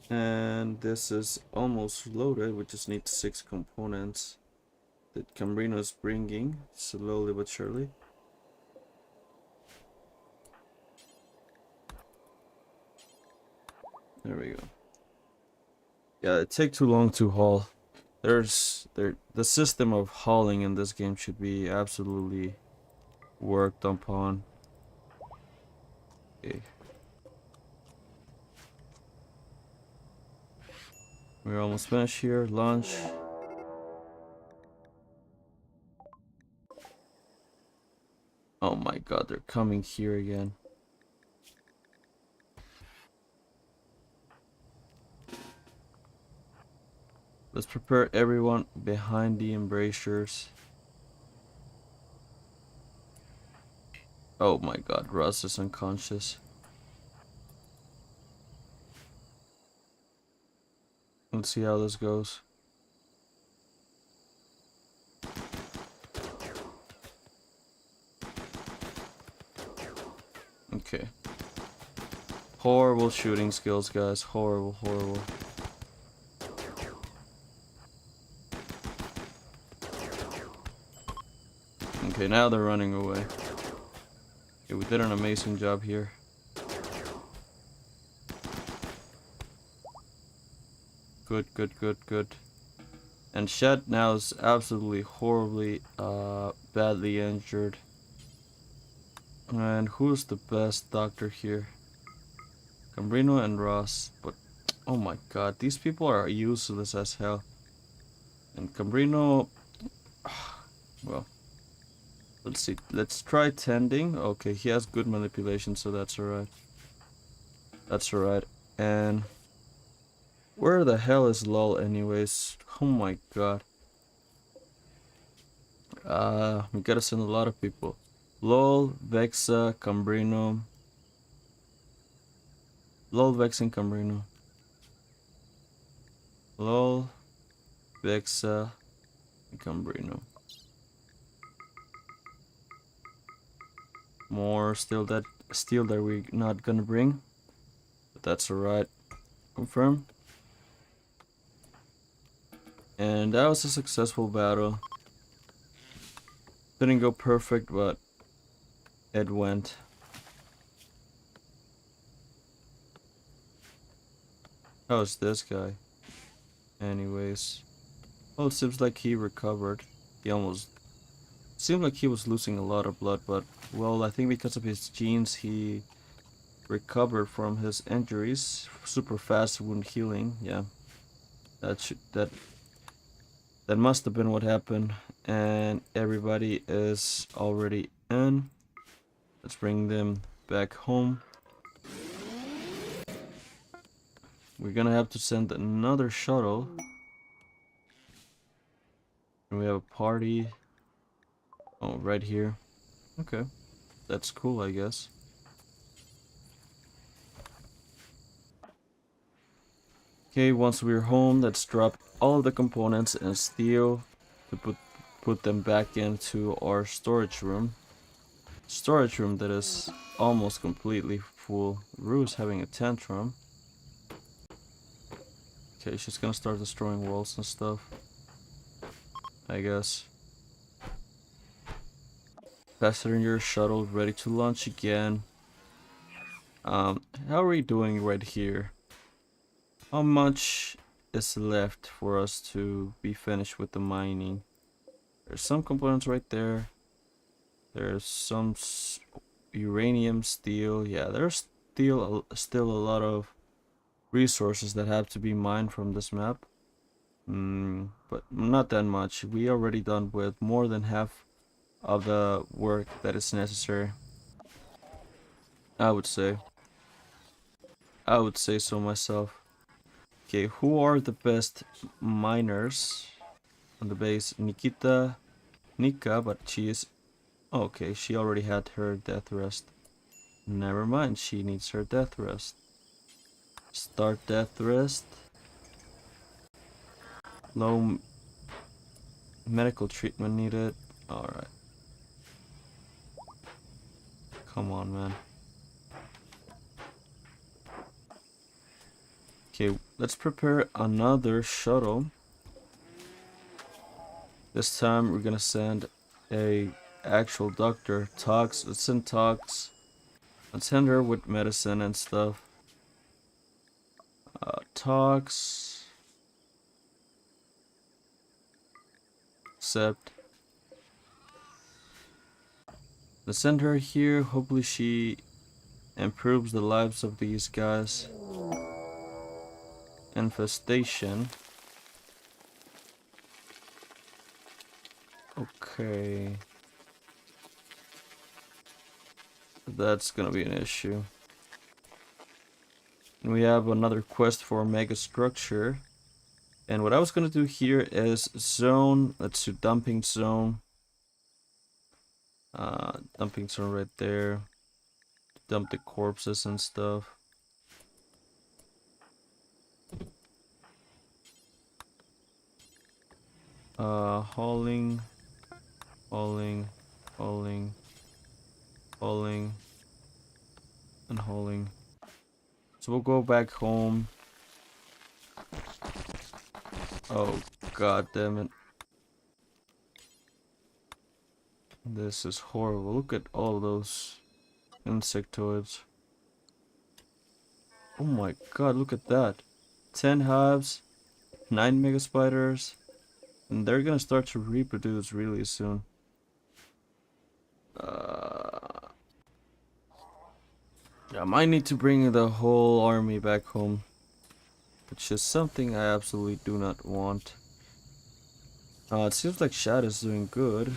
And this is almost loaded. We just need 6 components that Cambrino is bringing slowly but surely. There we go. Yeah, it takes too long to haul. The system of hauling in this game should be absolutely worked upon. Okay. We're almost finished here. Lunch. Oh my god, they're coming here again. Let's prepare everyone behind the embrasures. Oh my god, Russ is unconscious. Let's see how this goes. Okay. Horrible shooting skills, guys. Horrible. Okay, now they're running away. Okay, we did an amazing job here. Good. And Shed now is absolutely horribly badly injured. And who's the best doctor here? Cambrino and Ross. But oh my god, these people are useless as hell. And Cambrino, well, let's see. Let's try tending. Okay, he has good manipulation, so that's alright. And where the hell is Lol anyways? Oh my god. We gotta send a lot of people. Lol, Vexa, Cambrino. Lol, Vex and Cambrino. Lol, Vexa, and Cambrino. More steel that we're not gonna bring. But that's alright. Confirm. And that was a successful battle. Didn't go perfect, but it went. How's this guy? Anyways. Well, it seems like he recovered. He almost... Seemed like he was losing a lot of blood, but... Well, I think because of his genes, he recovered from his injuries. Super fast wound healing, yeah. That must have been what happened. And everybody is already in. Let's bring them back home. We're gonna have to send another shuttle. And we have a party. Oh, right here. Okay. That's cool, I guess. Okay, once we're home, let's drop all of the components and steel to put them back into our storage room. storage room that is almost completely full. Rue's having a tantrum. Okay, she's gonna start destroying walls and stuff, I guess. Passenger shuttle ready to launch again. How are we doing right here? How much is left for us to be finished with the mining? There's some components right there. There's some uranium, steel. Yeah, there's still a lot of resources that have to be mined from this map. But not that much. We already done with more than half of the work that is necessary. I would say. I would say so myself. Okay, who are the best miners on the base? Nika, but she is... Okay, she already had her death rest. Never mind, she needs her death rest. Start death rest. Low medical treatment needed. Alright. Come on, man. Okay, let's prepare another shuttle. This time we're gonna send a actual doctor. Tox. Let's send Tox. Let's send her with medicine and stuff. Tox. Accept. Let's send her here. Hopefully she improves the lives of these guys. Infestation. Okay. That's gonna be an issue. And we have another quest for mega structure. And what I was gonna do here is zone. Let's do dumping zone. Dumping zone right there. Dump the corpses and stuff. Hauling, hauling, hauling, hauling, and hauling. So we'll go back home. Oh, god damn it. This is horrible. Look at all those insectoids. Oh my god, look at that. 10 hives, 9 mega spiders, and they're gonna start to reproduce really soon. I might need to bring the whole army back home, which is something I absolutely do not want. It seems like Shad is doing good.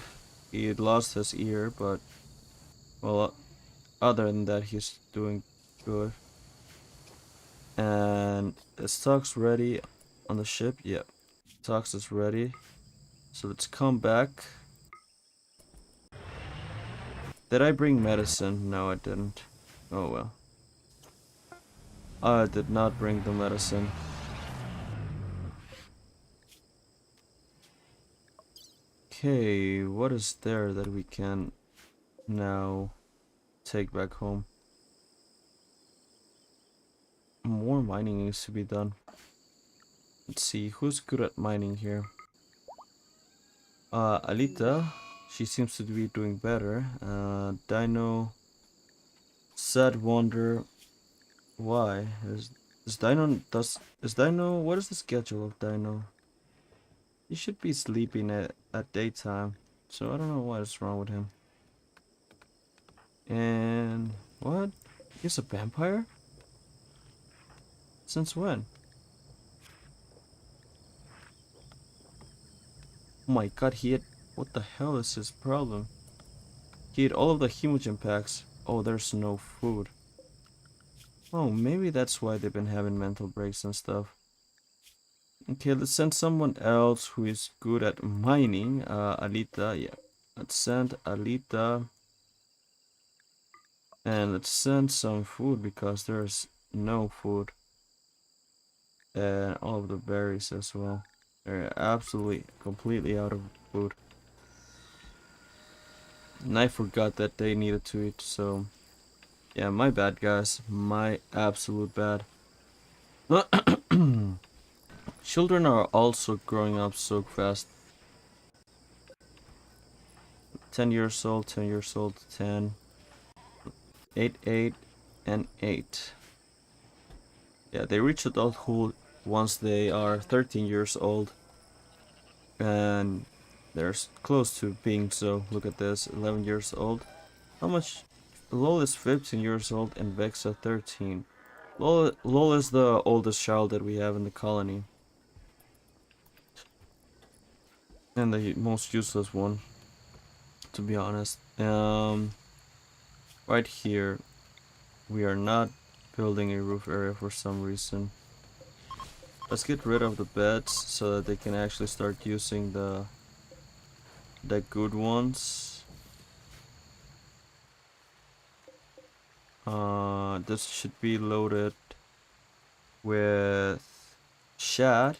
He had lost his ear, but well, other than that, he's doing good. And is Tox ready on the ship? Yep, Tox is ready. So let's come back. Did I bring medicine? No, I didn't. Oh well. I did not bring the medicine. Okay, what is there that we can now take back home? More mining needs to be done. Let's see, who's good at mining here? Alita, she seems to be doing better. Dino, Sad Wonder, why? Is Dino, what is the schedule of Dino? He should be sleeping at daytime, so I don't know what is wrong with him. And what? He's a vampire? Since when? Oh my god, he had... What the hell is his problem? He ate all of the hemogen packs. Oh, there's no food. Oh, maybe that's why they've been having mental breaks and stuff. Okay, let's send someone else who is good at mining. Alita, yeah. Let's send Alita. And let's send some food because there's no food. And all of the berries as well. They're absolutely, completely out of food. And I forgot that they needed to eat, so yeah, my bad guys. My absolute bad. Children are also growing up so fast. 10 years old, 10 years old, 10, 8, 8, and 8. Yeah, they reach adulthood once they are 13 years old. And they're close to being so. Look at this, 11 years old. How much? Lol is 15 years old and Vexa 13. Lol is the oldest child that we have in the colony. And the most useless one, to be honest. Right here, we are not building a roof area for some reason. Let's get rid of the beds so that they can actually start using the good ones. This should be loaded with shad.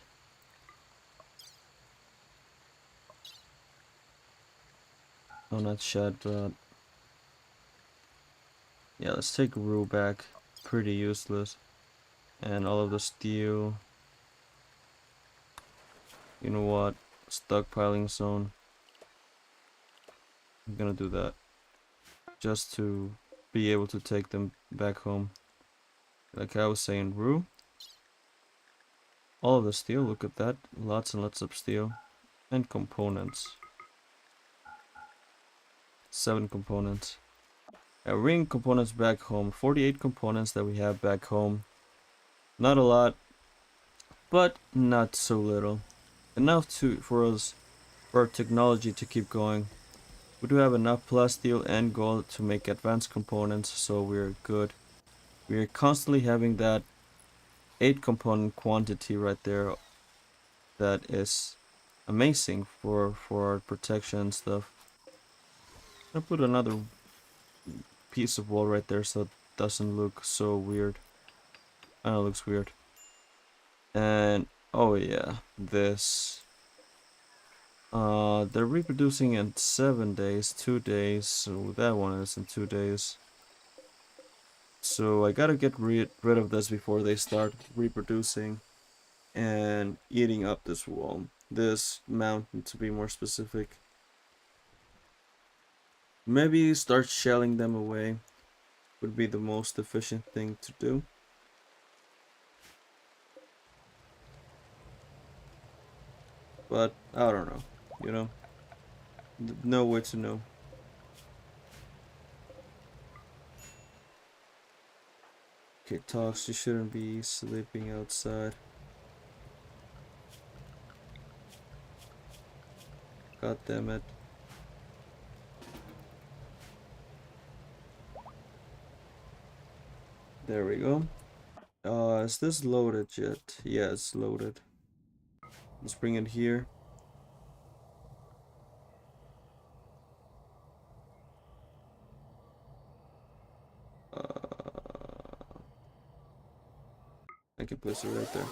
Oh, not shad, but yeah, let's take rue back. Pretty useless. And all of the steel. You know what? Stockpiling zone. I'm gonna do that. Just to be able to take them back home. Like I was saying, rue. All of the steel, look at that. Lots and lots of steel. And components. 7 components. Ring components back home. 48 components that we have back home. Not a lot, but not so little. Enough for our technology to keep going. We do have enough plasteel and gold to make advanced components, so we're good. We're constantly having that 8 component quantity right there. That is amazing for our protection and stuff. I'll put another piece of wall right there so it doesn't look so weird. I know it looks weird. And oh yeah, this. They're reproducing in 7 days, 2 days, so that one is in 2 days. So I gotta get rid of this before they start reproducing and eating up this wall. This mountain, to be more specific. Maybe start shelling them away would be the most efficient thing to do. But I don't know, you know? No way to know. Okay, Tox, you shouldn't be sleeping outside. God damn it. There we go. Is this loaded yet? Yeah, it's loaded. Let's bring it here. I can place it right there.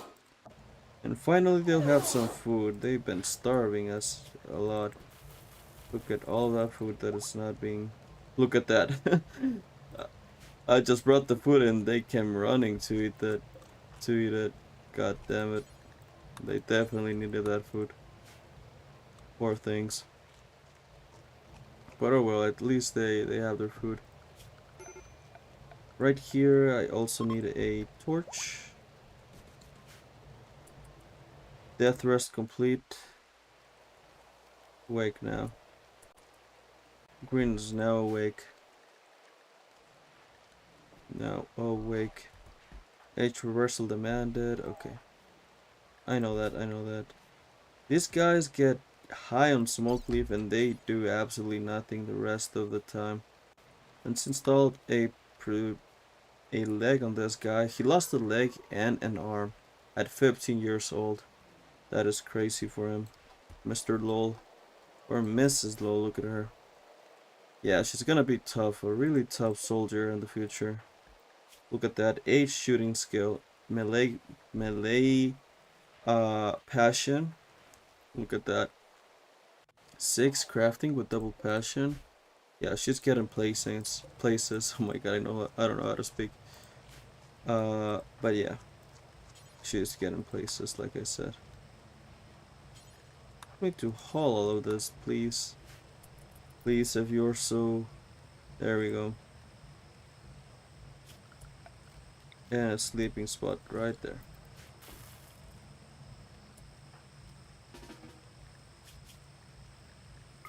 And finally they'll have some food. They've been starving us a lot. Look at all that food that is not being... Look at that. I just brought the food and they came running to eat that. God damn it. They definitely needed that food. Poor things. But oh well, at least they have their food. Right here I also need a torch. Death rest complete. Awake now. Green is now awake. Now awake. H reversal demanded. Okay. I know that. These guys get high on smoke leaf and they do absolutely nothing the rest of the time. Let's install a leg on this guy. He lost a leg and an arm at 15 years old. That is crazy for him. Mr. Lol. Or Mrs. Lol, look at her. Yeah, she's gonna be tough, a really tough soldier in the future. Look at that, 8 shooting skill, melee, passion. Look at that. 6 crafting with double passion. Yeah, she's getting places. Oh my god, I don't know how to speak. But yeah, she's getting places, like I said. I'm going to haul all of this, please. Please, if you're so... There we go. And a sleeping spot right there.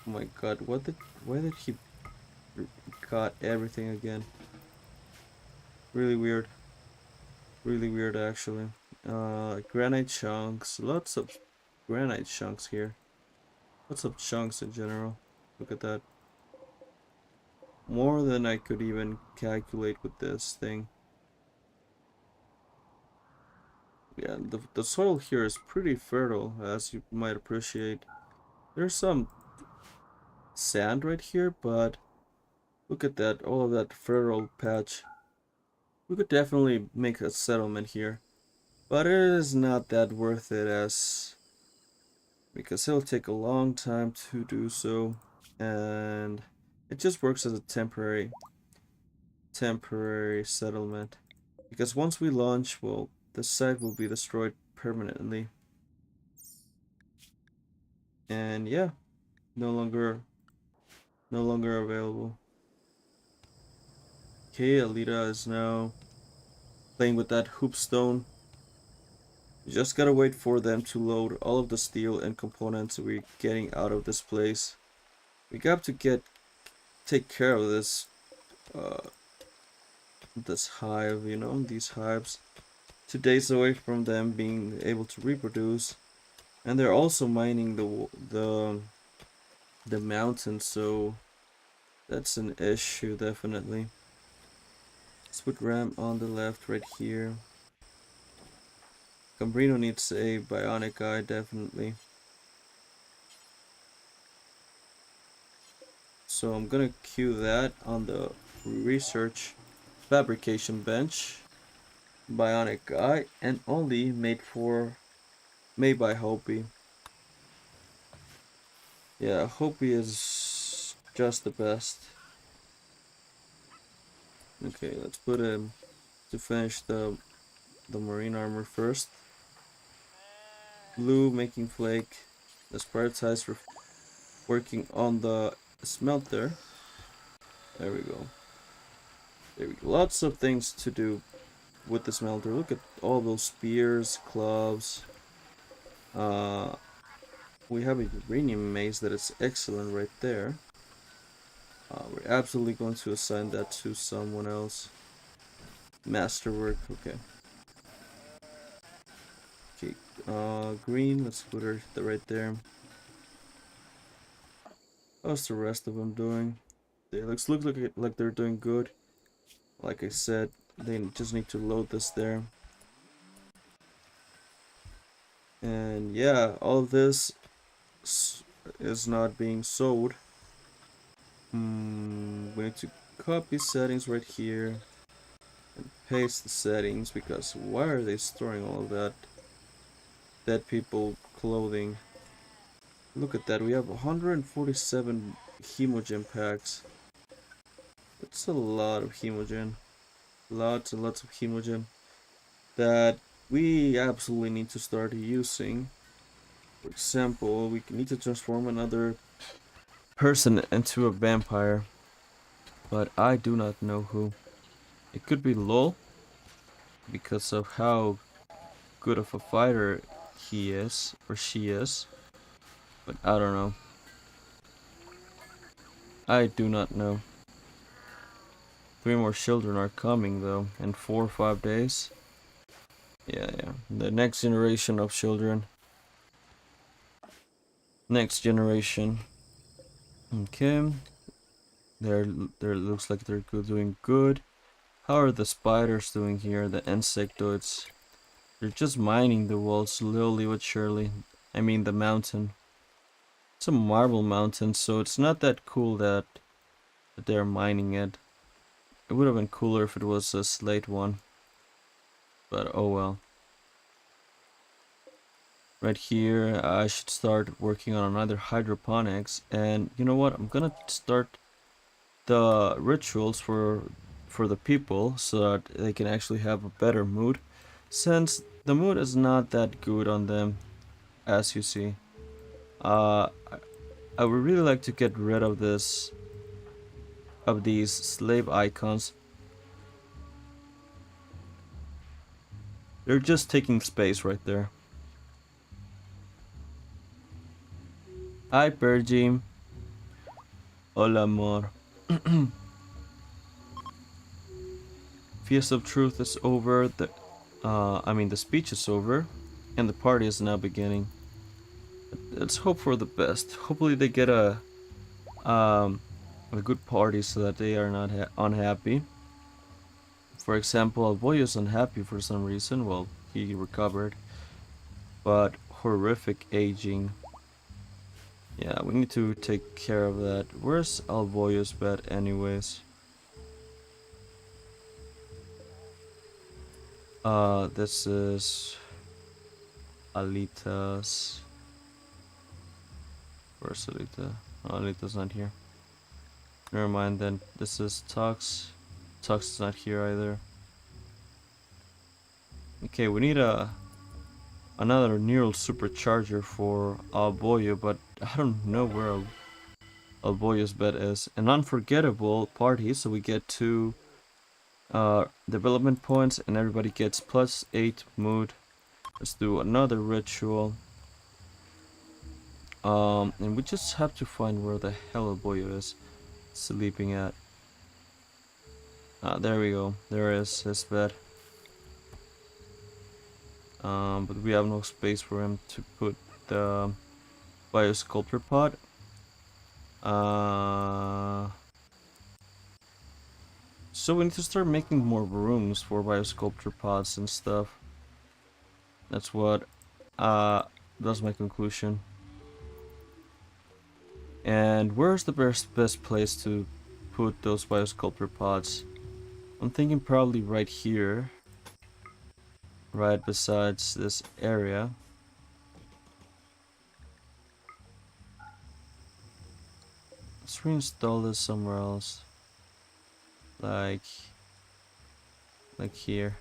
Oh my god, why did he got everything again? Really weird. Really weird, actually. Granite chunks. Lots of granite chunks here. Lots of chunks in general. Look at that. More than I could even calculate with this thing. Yeah, the soil here is pretty fertile, as you might appreciate. There's some sand right here, but look at that, all of that fertile patch. We could definitely make a settlement here, but it is not that worth it, as because it'll take a long time to do so, and it just works as a temporary settlement. Because once we launch, well, the site will be destroyed permanently. And yeah, no longer available. Okay, Alita is now playing with that hoopstone. You just gotta wait for them to load all of the steel and components we're getting out of this place. We got to take care of uh this hive, you know, these hives. 2 days away from them being able to reproduce, and they're also mining the mountain, so that's an issue definitely. Let's put Ram on the left right here. Cambrino needs a bionic eye definitely. So I'm gonna queue that on the research fabrication bench. Bionic eye, and only made by Hopi. Yeah, Hopi is just the best. Okay, let's put him to finish the marine armor first. Blue making flake. Let's prioritize for working on the smelter. There we go. There we go. Lots of things to do with the smelter. Look at all those spears, clubs. Uh, we have a uranium maze that is excellent right there. We're absolutely going to assign that to someone else. Masterwork, okay. Okay, green, let's put her right there. How's the rest of them doing? They look like they're doing good. Like I said, they just need to load this there. And yeah, all of this is not being sold. We need to copy settings right here and paste the settings, because why are they storing all of that dead people clothing? Look at that, we have 147 hemogen packs. That's a lot of hemogen. Lots and lots of hemogen that we absolutely need to start using. For example, we need to transform another person into a vampire, but I do not know who. It could be Lol, because of how good of a fighter he is, or she is, but I don't know. I do not know. 3 more children are coming though, in 4 or 5 days. Yeah. The next generation of children. Next generation. Okay. There looks like they're doing good. How are the spiders doing here? The insectoids. They're just mining the wall slowly but surely. I mean the mountain. It's a marble mountain, so it's not that cool that they're mining it. It would have been cooler if it was a slate one. But oh well. Right here, I should start working on another hydroponics. And you know what? I'm gonna start the rituals for the people so that they can actually have a better mood, since the mood is not that good on them, as you see. Uh, I would really like to get rid of these slave icons. They're just taking space right there. Hi, Perjim. Hola, amor. Fiesta of Truth is over. The speech is over, and the party is now beginning. Let's hope for the best. Hopefully, they get a good party so that they are not unhappy. For example, Alboy is unhappy for some reason. Well, he recovered, but horrific aging. Yeah, we need to take care of that. Where's Alboyo's bed anyways? This is Alita's. Where's Alita? Oh, Alita's not here. Never mind then. This is Tux. Tux is not here either. Okay, we need another neural supercharger for Alboyo, but I don't know where Alboyo's bed is. An unforgettable party, so we get 2 development points and everybody gets +8 mood. Let's do another ritual. And we just have to find where the hell Alboyo is sleeping at. There we go. There is his bed. But we have no space for him to put the biosculptor pod. So we need to start making more rooms for biosculptor pods and stuff. That's that's my conclusion. And where's the best place to put those biosculptor pods? I'm thinking probably right here. Right besides this area. Let's reinstall this somewhere else. Like here.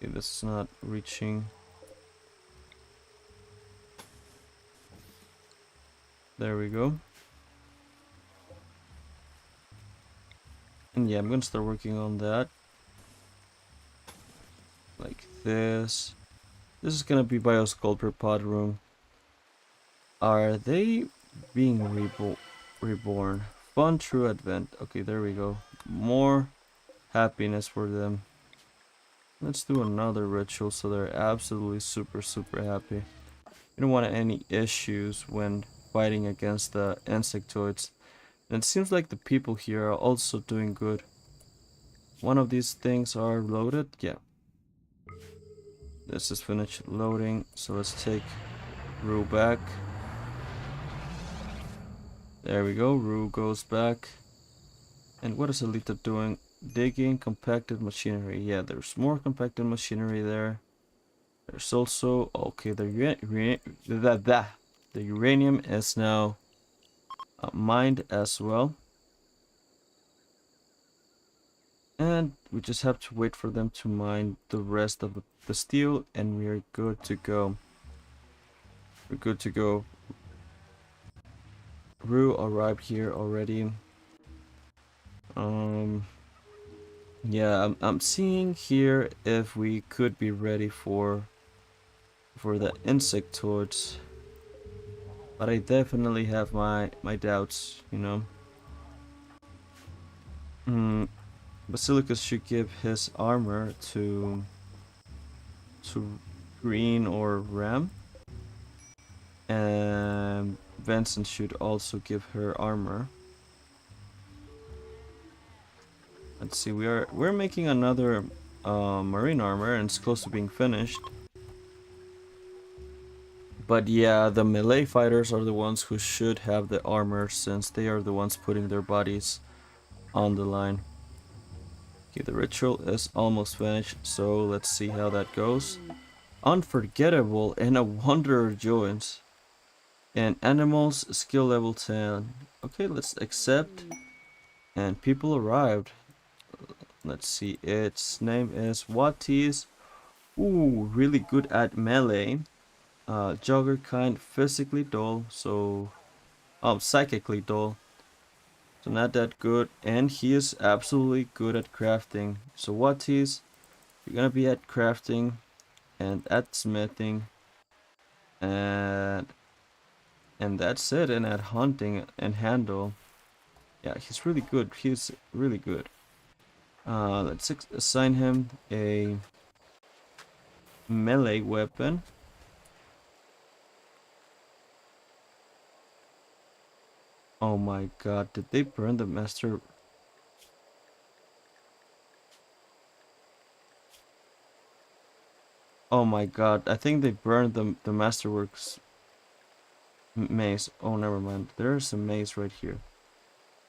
Okay, this is not reaching. There we go. And yeah, I'm gonna start working on that. Like this. This is gonna be biosculptor pod room. Are they being reborn? Fun true advent. Okay, there we go. More happiness for them. Let's do another ritual so they're absolutely super happy. We don't want any issues when fighting against the insectoids. And it seems like the people here are also doing good. One of these things are loaded. Yeah. This is finished loading. So let's take Rue back. There we go. Rue goes back. And what is Alita doing? Digging compacted machinery. Yeah, there's more compacted machinery there. There's also... Okay, the uranium is now mined as well. And we just have to wait for them to mine the rest of the steel and we are good to go. We're good to go. Rue arrived here already. Yeah, I'm seeing here if we could be ready for the insectoids. But I definitely have my doubts, you know. Basilicus should give his armor to Green or Ram. And Vincent should also give her armor. Let's see, we're making another marine armor and it's close to being finished. But yeah, the melee fighters are the ones who should have the armor since they are the ones putting their bodies on the line. Okay, the ritual is almost finished, so let's see how that goes. Unforgettable and a wanderer joins. And animals, skill level 10. Okay, let's accept. And people arrived. Let's see, its name is Watis. Ooh, really good at melee. Jogger kind, physically dull, so psychically dull. So not that good, and he is absolutely good at crafting. So Watis, you're gonna be at crafting and at smithing, and that's it. And at hunting and handle. Yeah, he's really good. He's really good. Let's assign him a melee weapon. Oh my god, did they burn the master? Oh my god, I think they burned the masterworks maze. Oh, never mind. There's a maze right here.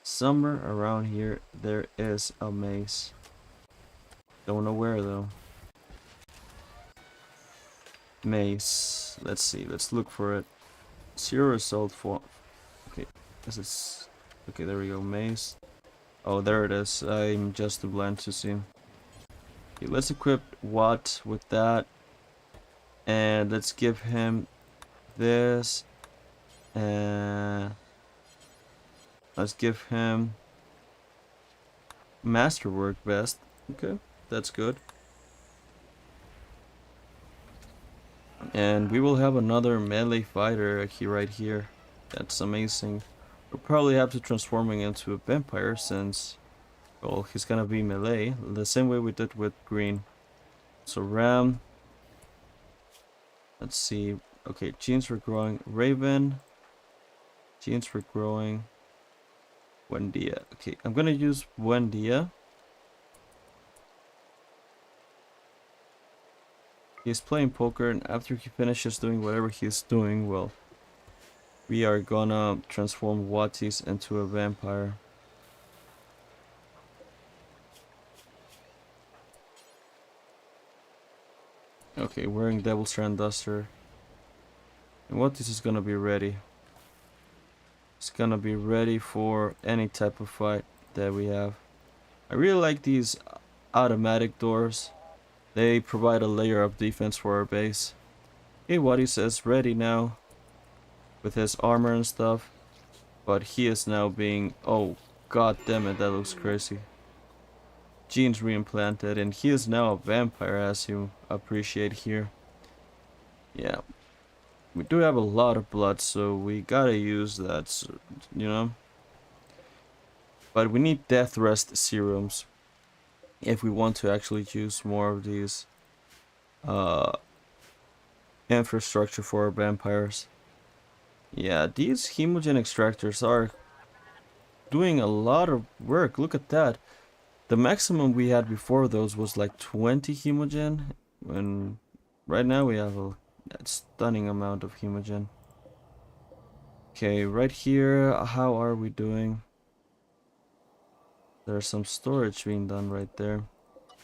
Somewhere around here, there is a maze. Don't know where though. Maze. Let's see. Let's look for it. Zero result for. Okay, this is. Okay, there we go. Maze. Oh, there it is. I'm just too blind to see. Okay, let's equip Watt with that, and let's give him this, and let's give him Masterwork Vest. Okay, that's good. And we will have another melee fighter right here. That's amazing. We'll probably have to transform him into a vampire since, well, he's gonna be melee. The same way we did with green. So Ram. Let's see. Okay, genes were growing. Raven. Genes were growing. Wendia. Okay, I'm gonna use Wendia. He's playing poker, and after he finishes doing whatever he's doing, well, we are gonna transform Watis into a vampire. Okay, wearing Devil Strand Duster. And Watis is gonna be ready. It's gonna be ready for any type of fight that we have. I really like these automatic doors. They provide a layer of defense for our base. Hey, Watis is ready now with his armor and stuff. But he is now being... Oh, god damn it, that looks crazy. Genes reimplanted, and he is now a vampire, as you appreciate here. Yeah. We do have a lot of blood, so we gotta use that, you know? But we need death rest serums if we want to actually use more of these infrastructure for our vampires. Yeah, these hemogen extractors are doing a lot of work. Look at that. The maximum we had before those was like 20 hemogen, and right now we have a stunning amount of hemogen. Okay, right here, how are we doing? There's some storage being done right there.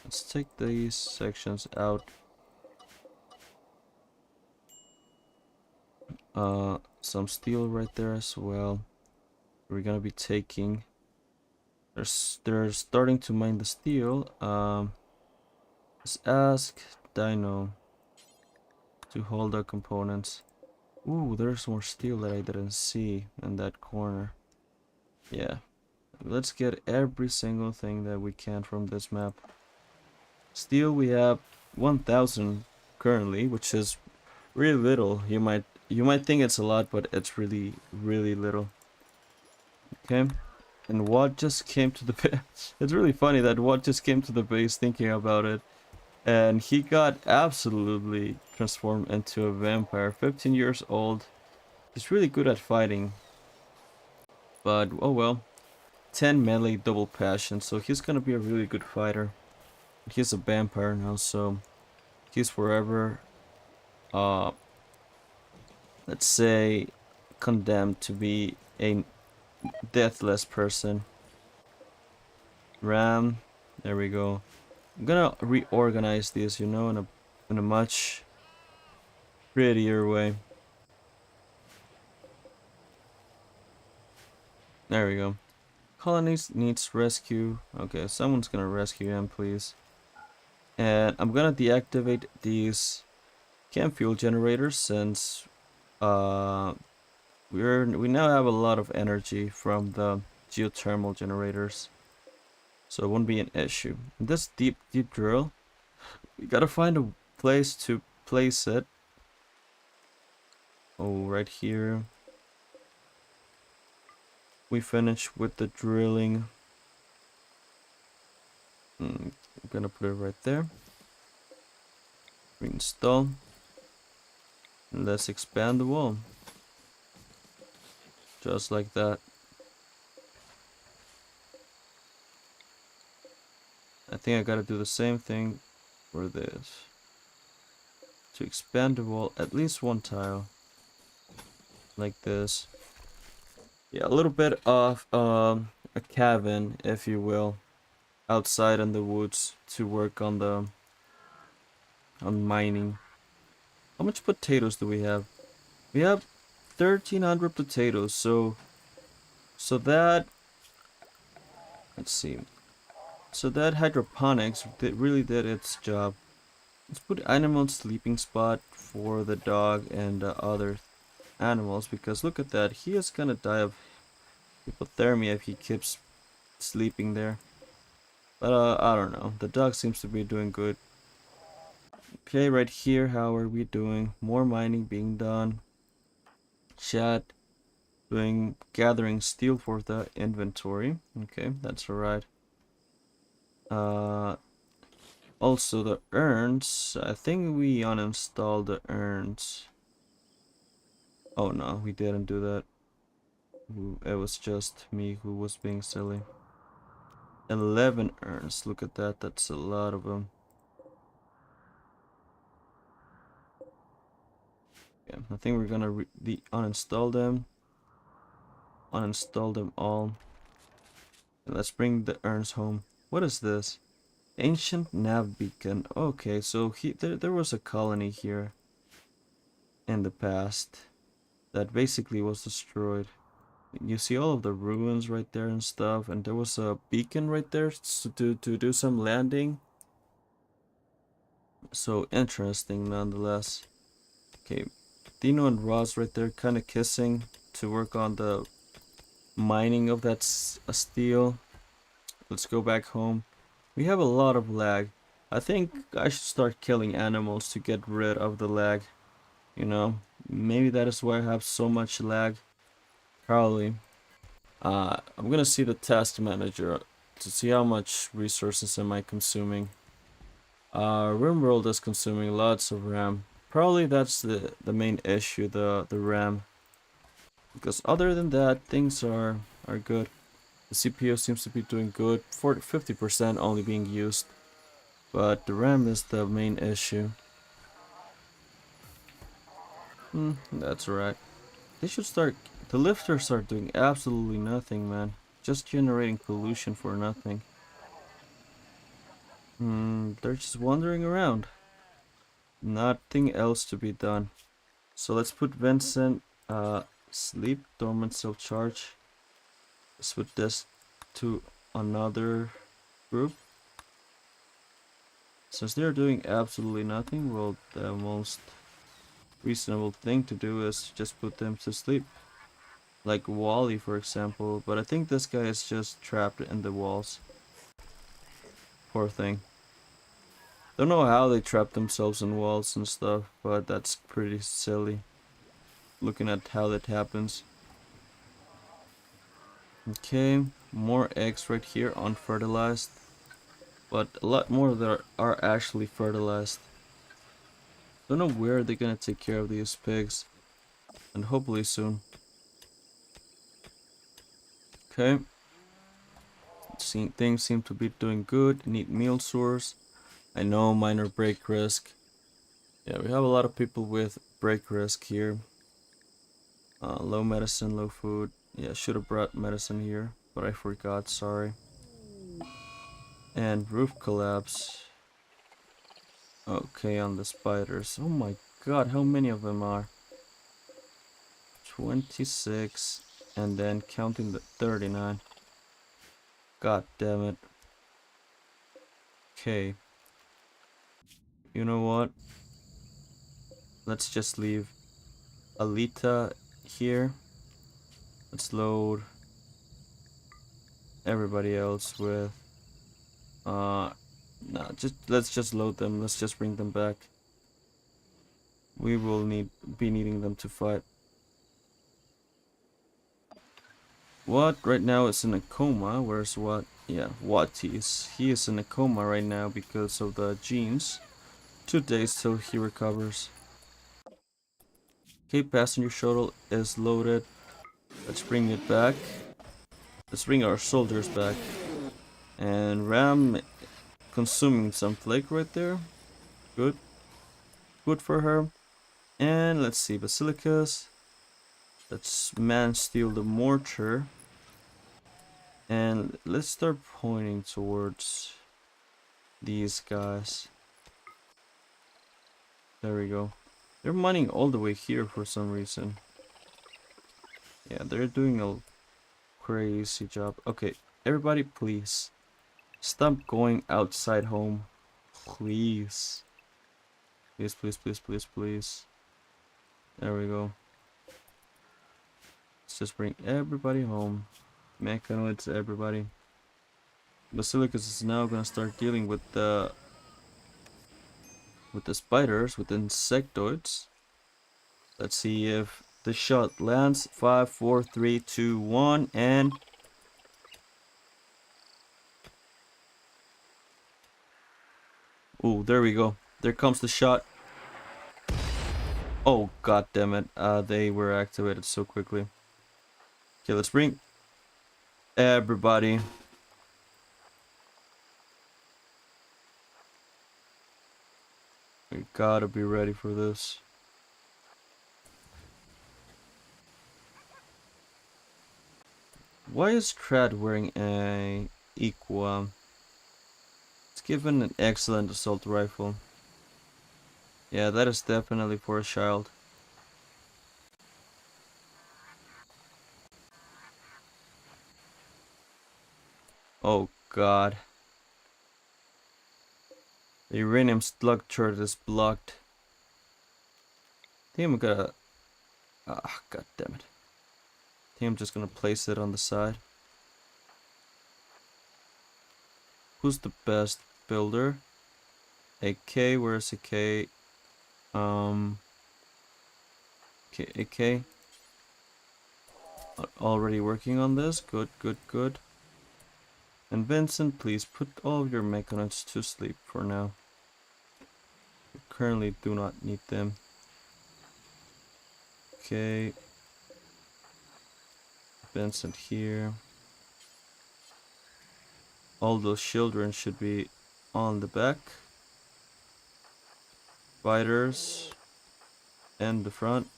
Let's take these sections out. Some steel right there as well. We're gonna be taking. They're starting to mine the steel. Let's ask Dino to hold our components. Ooh, there's more steel that I didn't see in that corner. Yeah. Let's get every single thing that we can from this map. Steel we have 1000 currently, which is really little. You might think it's a lot, but it's really little. Okay. And Watt just came to the base. It's really funny that Watt just came to the base thinking about it. And he got absolutely transformed into a vampire. 15 years old. He's really good at fighting. But, oh well. 10 melee double passion. So he's gonna be a really good fighter. He's a vampire now, so he's forever, let's say, condemned to be a deathless person. Ram. There we go. I'm gonna reorganize this, you know, in a much prettier way. There we go. Colonies needs rescue. Okay, someone's gonna rescue him, please. And I'm gonna deactivate these camp fuel generators since uh we now have a lot of energy from the geothermal generators, so it won't be an issue. This deep drill, we gotta find a place to place it. Oh, right here. We finished with the drilling. I'm gonna put it right there. Reinstall. And let's expand the wall. Just like that. I think I gotta do the same thing for this. To expand the wall at least one tile. Like this. Yeah, a little bit of a cabin, if you will, outside in the woods to work on the mining. How much potatoes do we have? We have 1,300 potatoes, so that, let's see. So that hydroponics really did its job. Let's put animal sleeping spot for the dog and the other animals, because look at that, he is gonna die of hypothermia if he keeps sleeping there. But I don't know. The dog seems to be doing good. Okay, right here, how are we doing? More mining being done. Chat doing gathering steel for the inventory. Okay, that's alright. Uh, also the urns. I think we uninstalled the urns. Oh no, we didn't do that. It was just me who was being silly. 11 urns. Look at that. That's a lot of them. Yeah, I think we're gonna uninstall them. Uninstall them all. And let's bring the urns home. What is this? Ancient nav beacon. Okay, so there was a colony here in the past that basically was destroyed. You see all of the ruins right there and stuff, and there was a beacon right there to do some landing. So interesting nonetheless. Okay, Dino and Ross right there kind of kissing to work on the mining of that steel. Let's go back home. We have a lot of lag. I think I should start killing animals to get rid of the lag. You know, maybe that is why I have so much lag. Probably. I'm gonna see the task manager to see how much resources am I consuming. Rimworld is consuming lots of RAM. Probably that's the main issue, the RAM. Because other than that, things are good. The CPU seems to be doing good. 50% only being used. But the RAM is the main issue. That's right. They should start. The lifters are doing absolutely nothing, man. Just generating pollution for nothing. They're just wandering around. Nothing else to be done. So let's put Vincent, sleep, dormant self-charge. Let's put this to another group. Since they're doing absolutely nothing, well, the most reasonable thing to do is just put them to sleep. Like Wally, for example, but I think this guy is just trapped in the walls. Poor thing. Don't know how they trap themselves in walls and stuff, but that's pretty silly. Looking at how that happens. Okay, more eggs right here, unfertilized. But a lot more that are actually fertilized. Don't know where they're gonna take care of these pigs. And hopefully soon. Okay. Things seem to be doing good. Need meal source. I know minor break risk. Yeah, we have a lot of people with break risk here. Low medicine, low food. Yeah, should have brought medicine here, but I forgot, sorry. And roof collapse. Okay, on the spiders. Oh my god, how many of them are? 26. and then counting the 39. God damn it. Okay. You know what? Let's just leave Alita here. Let's load everybody else with nah, let's just load them. Let's just bring them back. We will be needing them to fight. What right now is in a coma? Where's what? Yeah, he is in a coma right now because of the genes. 2 days till he recovers. Okay, passenger shuttle is loaded. Let's bring it back. Let's bring our soldiers back. And Ram consuming some flake right there. Good. Good for her. And let's see, Basilicas. Let's man steal the mortar. And let's start pointing towards these guys. There we go. They're mining all the way here for some reason. Yeah, they're doing a crazy job. Okay, everybody please. Stop going outside home. Please. Please, please, please, please, please. There we go. Let's just bring everybody home. Mechanoids, everybody. Basilicus is now gonna start dealing with the spiders, with the insectoids. Let's see if the shot lands. 5, 4, 3, 2, 1, and oh, there we go. There comes the shot. Oh, god damn it. They were activated so quickly. Okay, let's bring everybody. We gotta be ready for this. Why is Trad wearing a Equa? It's given an excellent assault rifle. Yeah, that is definitely for a child. Oh god. The uranium slug turret is blocked. I think I'm gonna... Ah, god damn it. I think I'm just gonna place it on the side. Who's the best builder? AK, where's AK? AK. Already working on this. Good, good, good. And Vincent, please put all of your mechanics to sleep for now. We currently do not need them. Okay. Vincent here. All those children should be on the back. Fighters. And the front.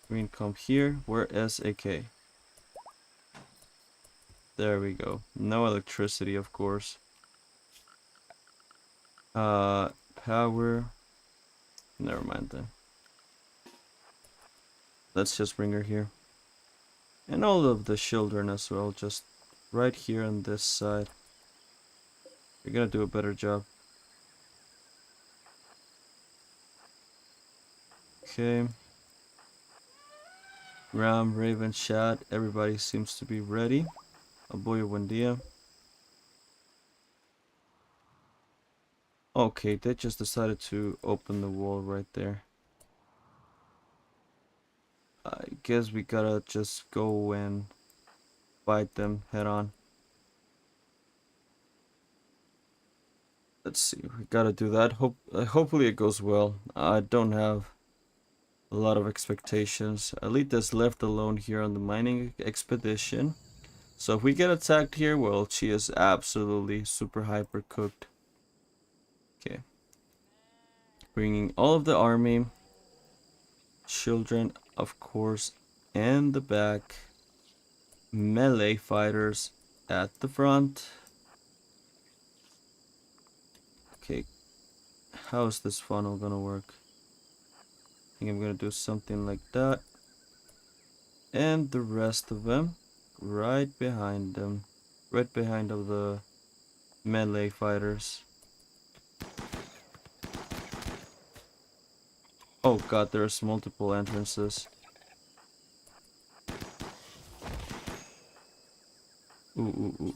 Green come here. Where is AK? There we go. No electricity, of course. Power. Never mind then. Let's just bring her here. And all of the children as well, just right here on this side. We're gonna do a better job. Okay. Ram, Raven, Shad, everybody seems to be ready. Aboyo Buendia. Okay, they just decided to open the wall right there. I guess we gotta just go and fight them head on. Let's see, we gotta do that. Hopefully it goes well. I don't have a lot of expectations. Alita's left alone here on the mining expedition. So if we get attacked here, well, she is absolutely super hyper cooked. Okay. Bringing all of the army. Children, of course, and the back. Melee fighters at the front. Okay. How is this funnel gonna work? think I'm gonna do something like that. And the rest of them right behind them. Right behind of the melee fighters. Oh god, there's multiple entrances. Ooh, ooh, ooh,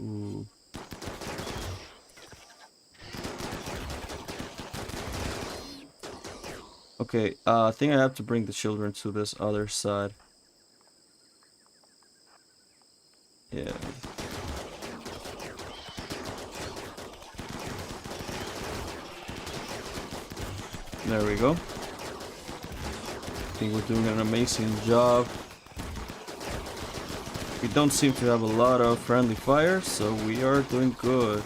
ooh, ooh. Okay, I think I have to bring the children to this other side. Yeah. There we go. I think we're doing an amazing job. We don't seem to have a lot of friendly fire, so we are doing good.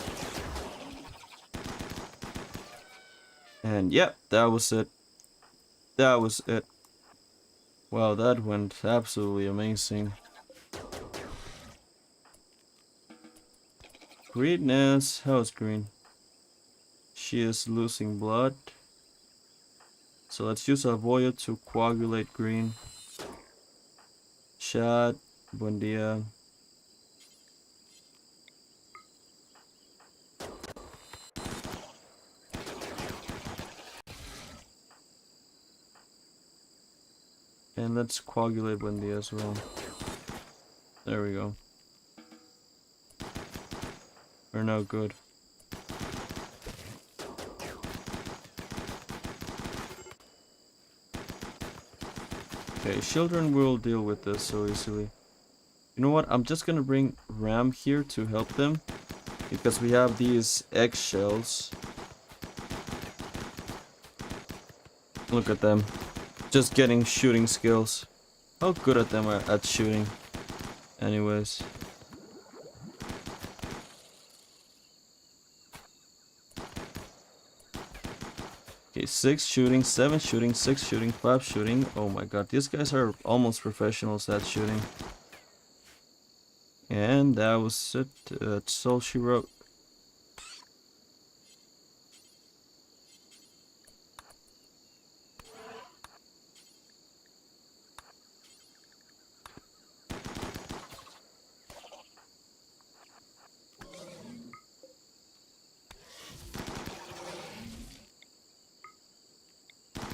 And yep, that was it. That was it. Wow, that went absolutely amazing. Greenness. How's green? She is losing blood. So let's use our Voya to coagulate green. Chat. Buen dia. And let's coagulate buen dia as well. There we go. We're now good. Okay, children will deal with this so easily. You know what? I'm just gonna bring Ram here to help them. Because we have these eggshells. Look at them. Just getting shooting skills. How good at them are at shooting. Anyways. Okay, 6 shooting, 7 shooting, 6 shooting, 5 shooting. Oh my god, these guys are almost professionals at shooting. And that was it. That's all she wrote.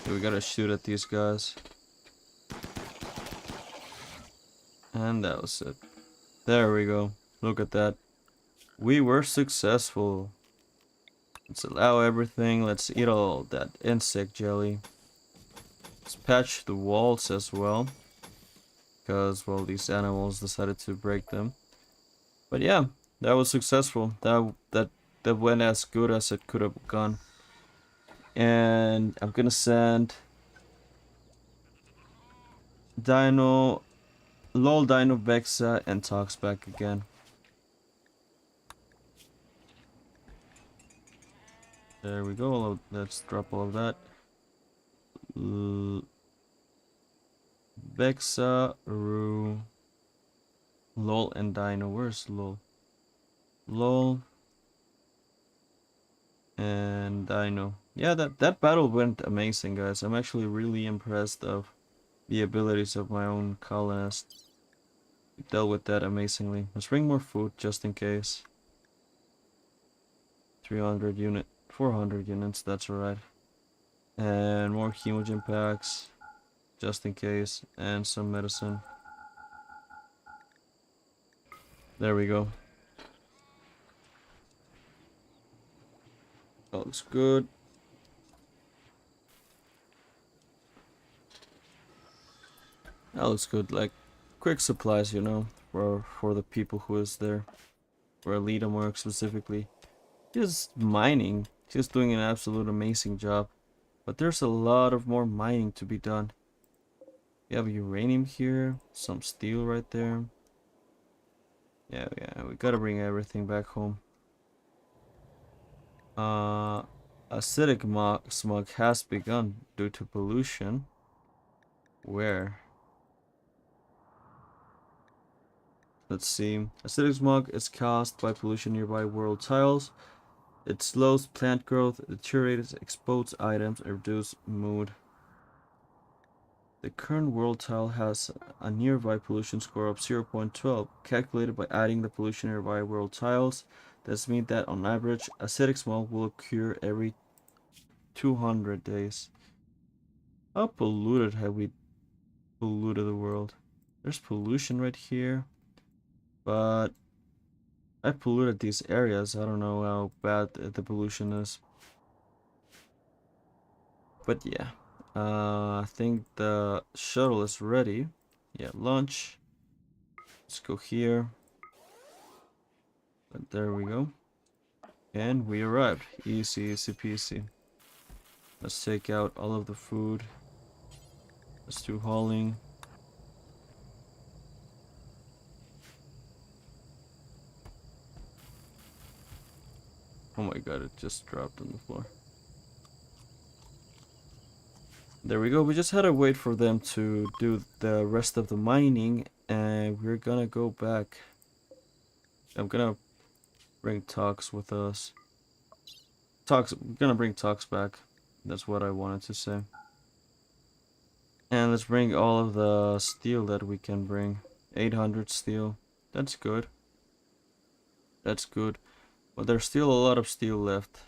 Okay, we gotta shoot at these guys. And that was it. There we go. Look at that. We were successful. Let's allow everything. Let's eat all that insect jelly. Let's patch the walls as well. Because, well, these animals decided to break them. But yeah, that was successful. That went as good as it could have gone. And I'm gonna send Dino, LOL Dino Vexa and Talks back again. There we go. Let's drop all of that. Vexa, Rue, LOL and Dino. Where's LOL? LOL and Dino. Yeah, that battle went amazing, guys. I'm actually really impressed of the abilities of my own colonist. We dealt with that amazingly. Let's bring more food just in case. 300 unit, 400 units, that's alright. And more hemogen packs just in case, and some medicine. There we go. That looks good. That looks good. Like quick supplies, you know, for the people who is there. For Alita more specifically. Just mining. She's doing an absolute amazing job. But there's a lot of more mining to be done. We have uranium here, some steel right there. Yeah, we gotta bring everything back home. Acidic smog has begun due to pollution. Where? Let's see. Acidic smog is caused by pollution nearby world tiles. It slows plant growth, deteriorates exposed items, and reduces mood. The current world tile has a nearby pollution score of 0.12, calculated by adding the pollution nearby world tiles. This means that on average, acidic smog will occur every 200 days. How polluted have we polluted the world? There's pollution right here, but I polluted these areas. I don't know how bad the pollution is. But yeah, I think the shuttle is ready. Yeah, launch. Let's go here. But there we go. And we arrived. Easy, easy peasy. Let's take out all of the food. Let's do hauling. Oh my god, it just dropped on the floor. There we go. We just had to wait for them to do the rest of the mining, and we're gonna go back. I'm gonna bring Tox with us. Tox, I'm gonna bring Tox back. That's what I wanted to say. And let's bring all of the steel that we can bring. 800 steel. That's good. That's good. But there's still a lot of steel left.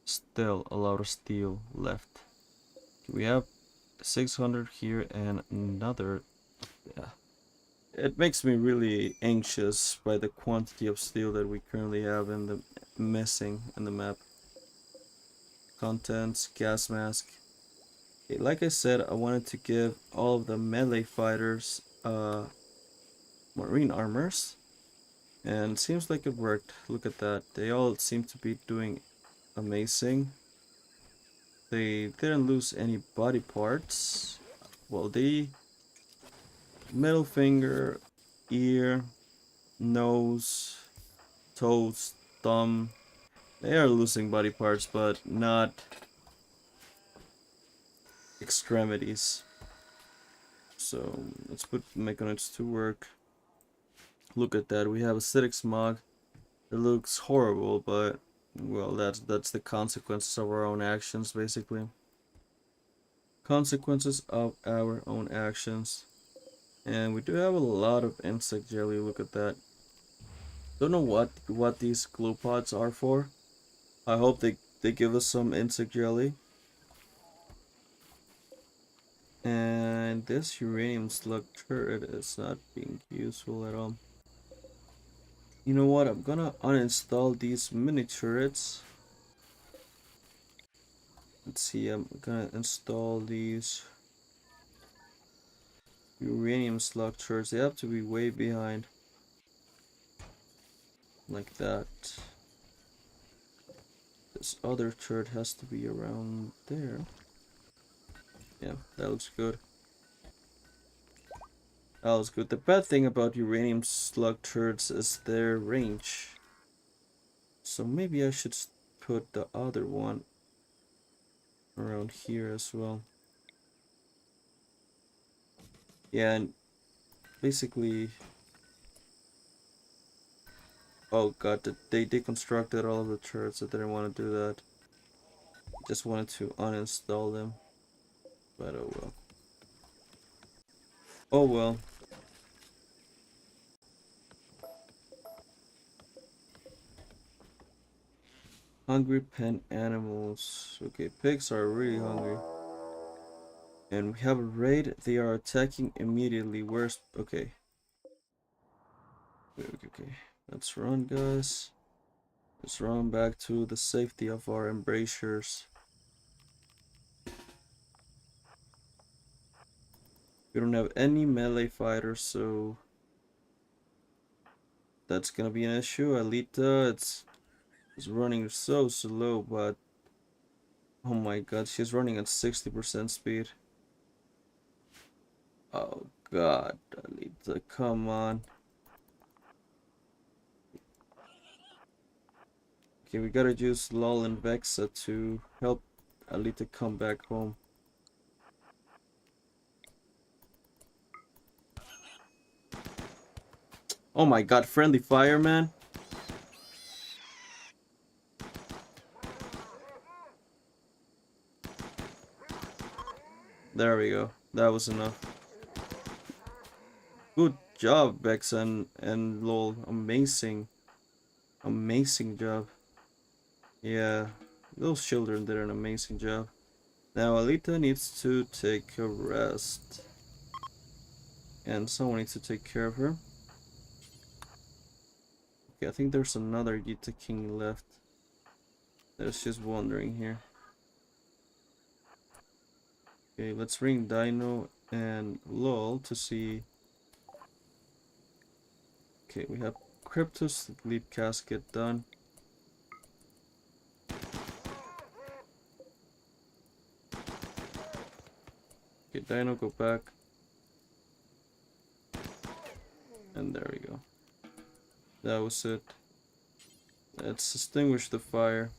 Still a lot of steel left. We have 600 here and another. Yeah. It makes me really anxious by the quantity of steel that we currently have in the missing in the map. Contents, gas mask. Okay, like I said, I wanted to give all of the melee fighters marine armors. And it seems like it worked. Look at that. They all seem to be doing amazing. They didn't lose any body parts. Well, they... middle finger, ear, nose, toes, thumb. They are losing body parts, but not extremities. So let's put Mechanics to work. Look at that. We have acidic smog. It looks horrible, but well, that's the consequences of our own actions, basically. Consequences of our own actions. And we do have a lot of insect jelly. Look at that. Don't know what these glue pods are for. I hope they give us some insect jelly. And this uranium slug turret is not being useful at all. You know what? I'm gonna uninstall these mini turrets. Let's see, I'm gonna install these uranium slug turrets. They have to be way behind. Like that. This other turret has to be around there. Yeah, that looks good. That looks good. The bad thing about uranium slug turrets is their range. So maybe I should put the other one around here as well. Yeah, and basically... oh god, they deconstructed all of the turrets. I didn't want to do that. Just wanted to uninstall them. But oh well. Oh well. Hungry pen animals. Okay, pigs are really hungry. And we have a raid. They are attacking immediately. Where's... okay. Okay. Let's run, guys. Let's run back to the safety of our embrasures. We don't have any melee fighters, so that's gonna be an issue. Alita, it's running so slow, but oh my god, she's running at 60% speed. Oh god, Alita, come on. Okay, we gotta use Lol and Vexa to help Alita come back home. Oh my god, friendly fire, man. There we go. That was enough. Good job, Vex and LOL. Amazing. Amazing job. Yeah, those children did an amazing job. Now Alita needs to take a rest. And someone needs to take care of her. Okay, I think there's another Gita King left. That's just wandering here. Okay, let's ring Dino and LOL to see. Okay, we have Crypto's Sleep Casket done. Okay, Dino, go back. And there we go. That was it. Let's extinguish the fire.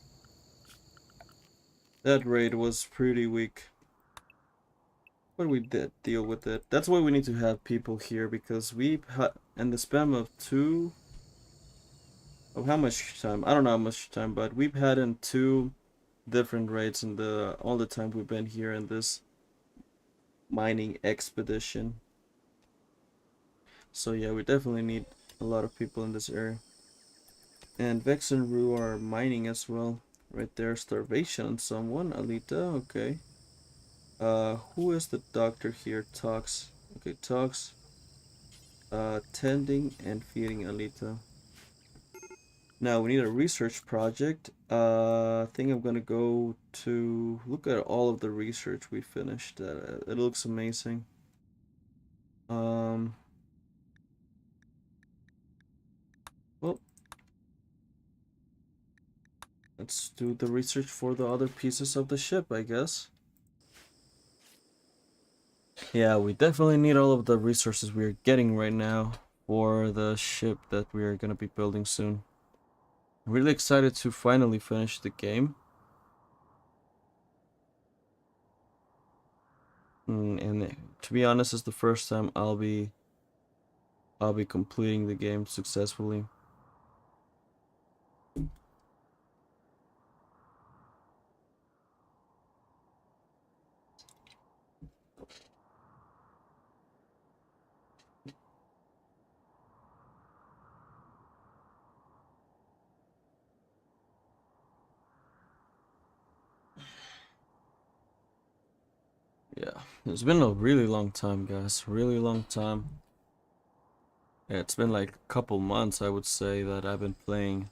That raid was pretty weak. But we did deal with it. That's why we need to have people here, because we've had, in the span of two... Oh, how much time? I don't know how much time, but we've had in two different raids in the all the time we've been here in this mining expedition. So yeah, we definitely need a lot of people in this area. And Vex and Rue are mining as well. Right there, starvation on someone. Alita, okay. Who is the doctor here? Tox. Okay, Tox. Tending and feeding Alita. Now we need a research project. I think I'm gonna go to look at all of the research we finished. It looks amazing. Um, well, let's do the research for the other pieces of the ship, I guess. Yeah, we definitely need all of the resources we're getting right now for the ship that we're gonna be building soon. I'm really excited to finally finish the game. And to be honest, it's the first time I'll be completing the game successfully. Yeah, it's been a really long time, guys. Really long time. Yeah, it's been like a couple months, I would say, that I've been playing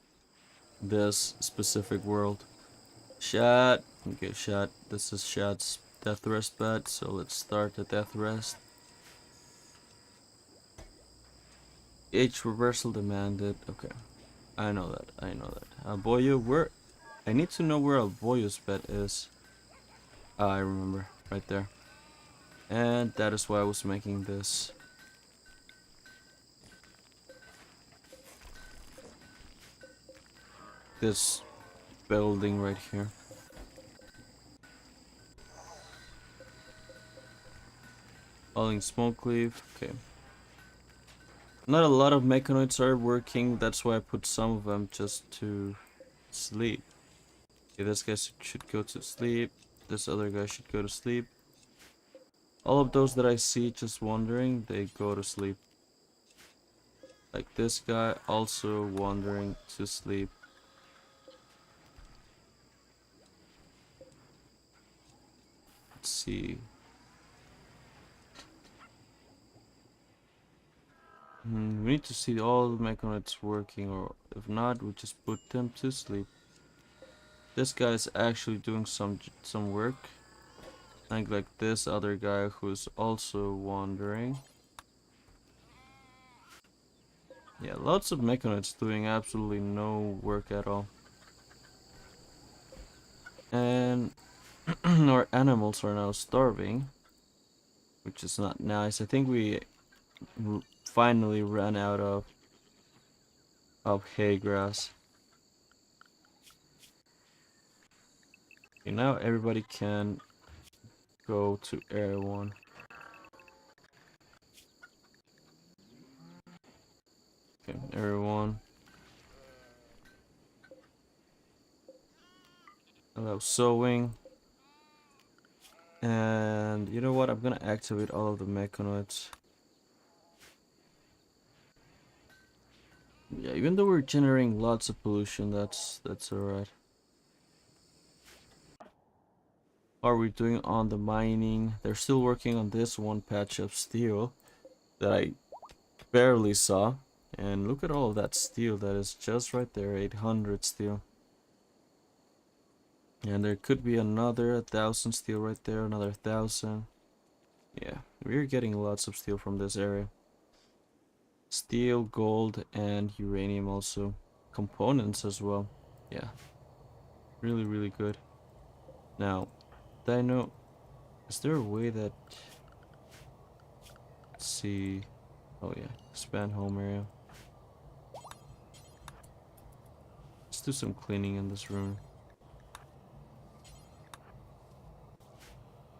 this specific world. Shad. Okay, Shad. This is Shad's death rest bed, so let's start the death rest. H reversal demanded. Okay, I know that. I know that. Boyo, where? I need to know where Boyo's bed is. Ah, I remember. Right there. And that is why I was making this building right here. Falling smoke cleave. Okay. Not a lot of mechanoids are working. That's why I put some of them just to sleep. Okay, this guy should go to sleep. This other guy should go to sleep. All of those that I see just wandering, they go to sleep. Like this guy also wandering to sleep. Let's see. We need to see all the mechanoids working, or if not, we just put them to sleep. This guy is actually doing some work. Like this other guy who's also wandering. Yeah, lots of mechanoids doing absolutely no work at all. And our animals are now starving, which is not nice. I think we finally ran out of hay grass. Okay, now everybody can go to Area 1. Okay, Area 1. Allow sowing. And you know what? I'm gonna activate all of the mechanoids. Yeah, even though we're generating lots of pollution, that's alright. How are we doing on the mining? They're still working on this one patch of steel that I barely saw. And look at all of that steel that is just right there, 800 steel. And there could be another 1,000 steel right there, another 1,000. Yeah, we're getting lots of steel from this area. Steel, gold, and uranium also. Components as well. Yeah, really, really good. Now, Dino, is there a way that... Let's see... Oh yeah, expand home area. Let's do some cleaning in this room.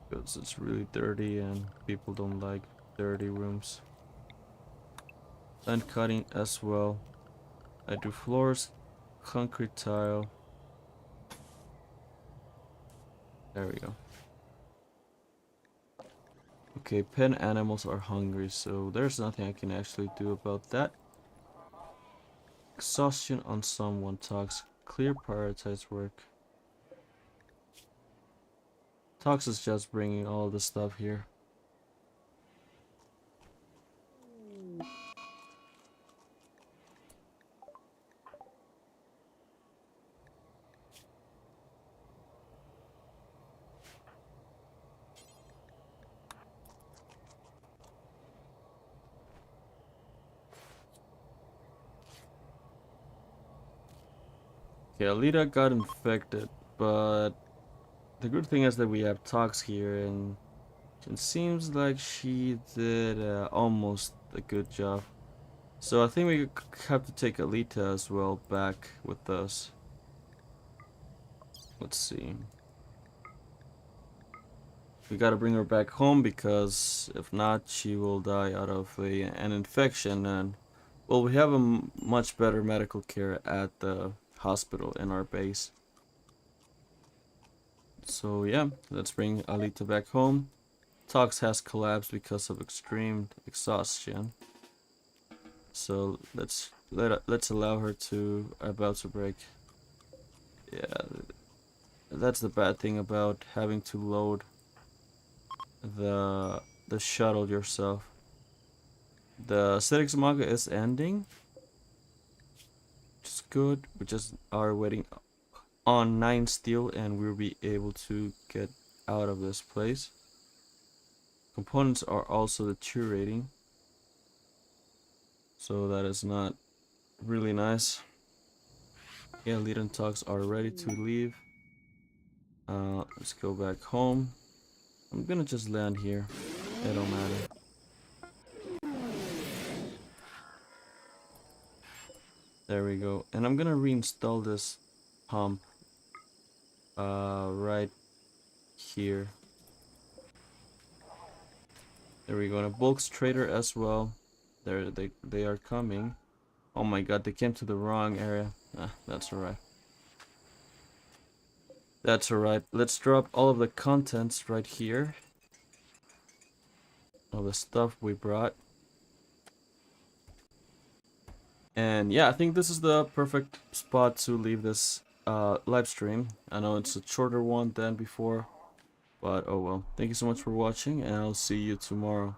Because it's really dirty and people don't like dirty rooms. And cutting as well. I do floors, concrete tile. There we go. Okay, pen animals are hungry, so there's nothing I can actually do about that. Exhaustion on someone talks. Clear prioritize work. Tox is just bringing all the stuff here. Okay, Alita got infected, but the good thing is that we have Tox here, and it seems like she did almost a good job. So I think we have to take Alita as well back with us. Let's see. We gotta bring her back home because if not, she will die out of an infection. And well, we have a much better medical care at the hospital in our base. So yeah, let's bring Alita back home. Tox has collapsed because of extreme exhaustion. So let's allow her to about to break. Yeah, that's the bad thing about having to load the shuttle yourself. The aesthetics manga is ending, which is good. We just are waiting on 9 steel and we'll be able to get out of this place. Components are also deteriorating, so that is not really nice. Yeah, lead and talks are ready to leave. Let's go back home. I'm gonna just land here. It don't matter. There we go. And I'm gonna reinstall this pump right here. There we go. And a bulk trader as well. They are coming. Oh my god, they came to the wrong area. Ah, that's alright. That's alright. Let's drop all of the contents right here. All the stuff we brought. And yeah, I think this is the perfect spot to leave this live stream. I know it's a shorter one than before, but oh well. Thank you so much for watching, and I'll see you tomorrow.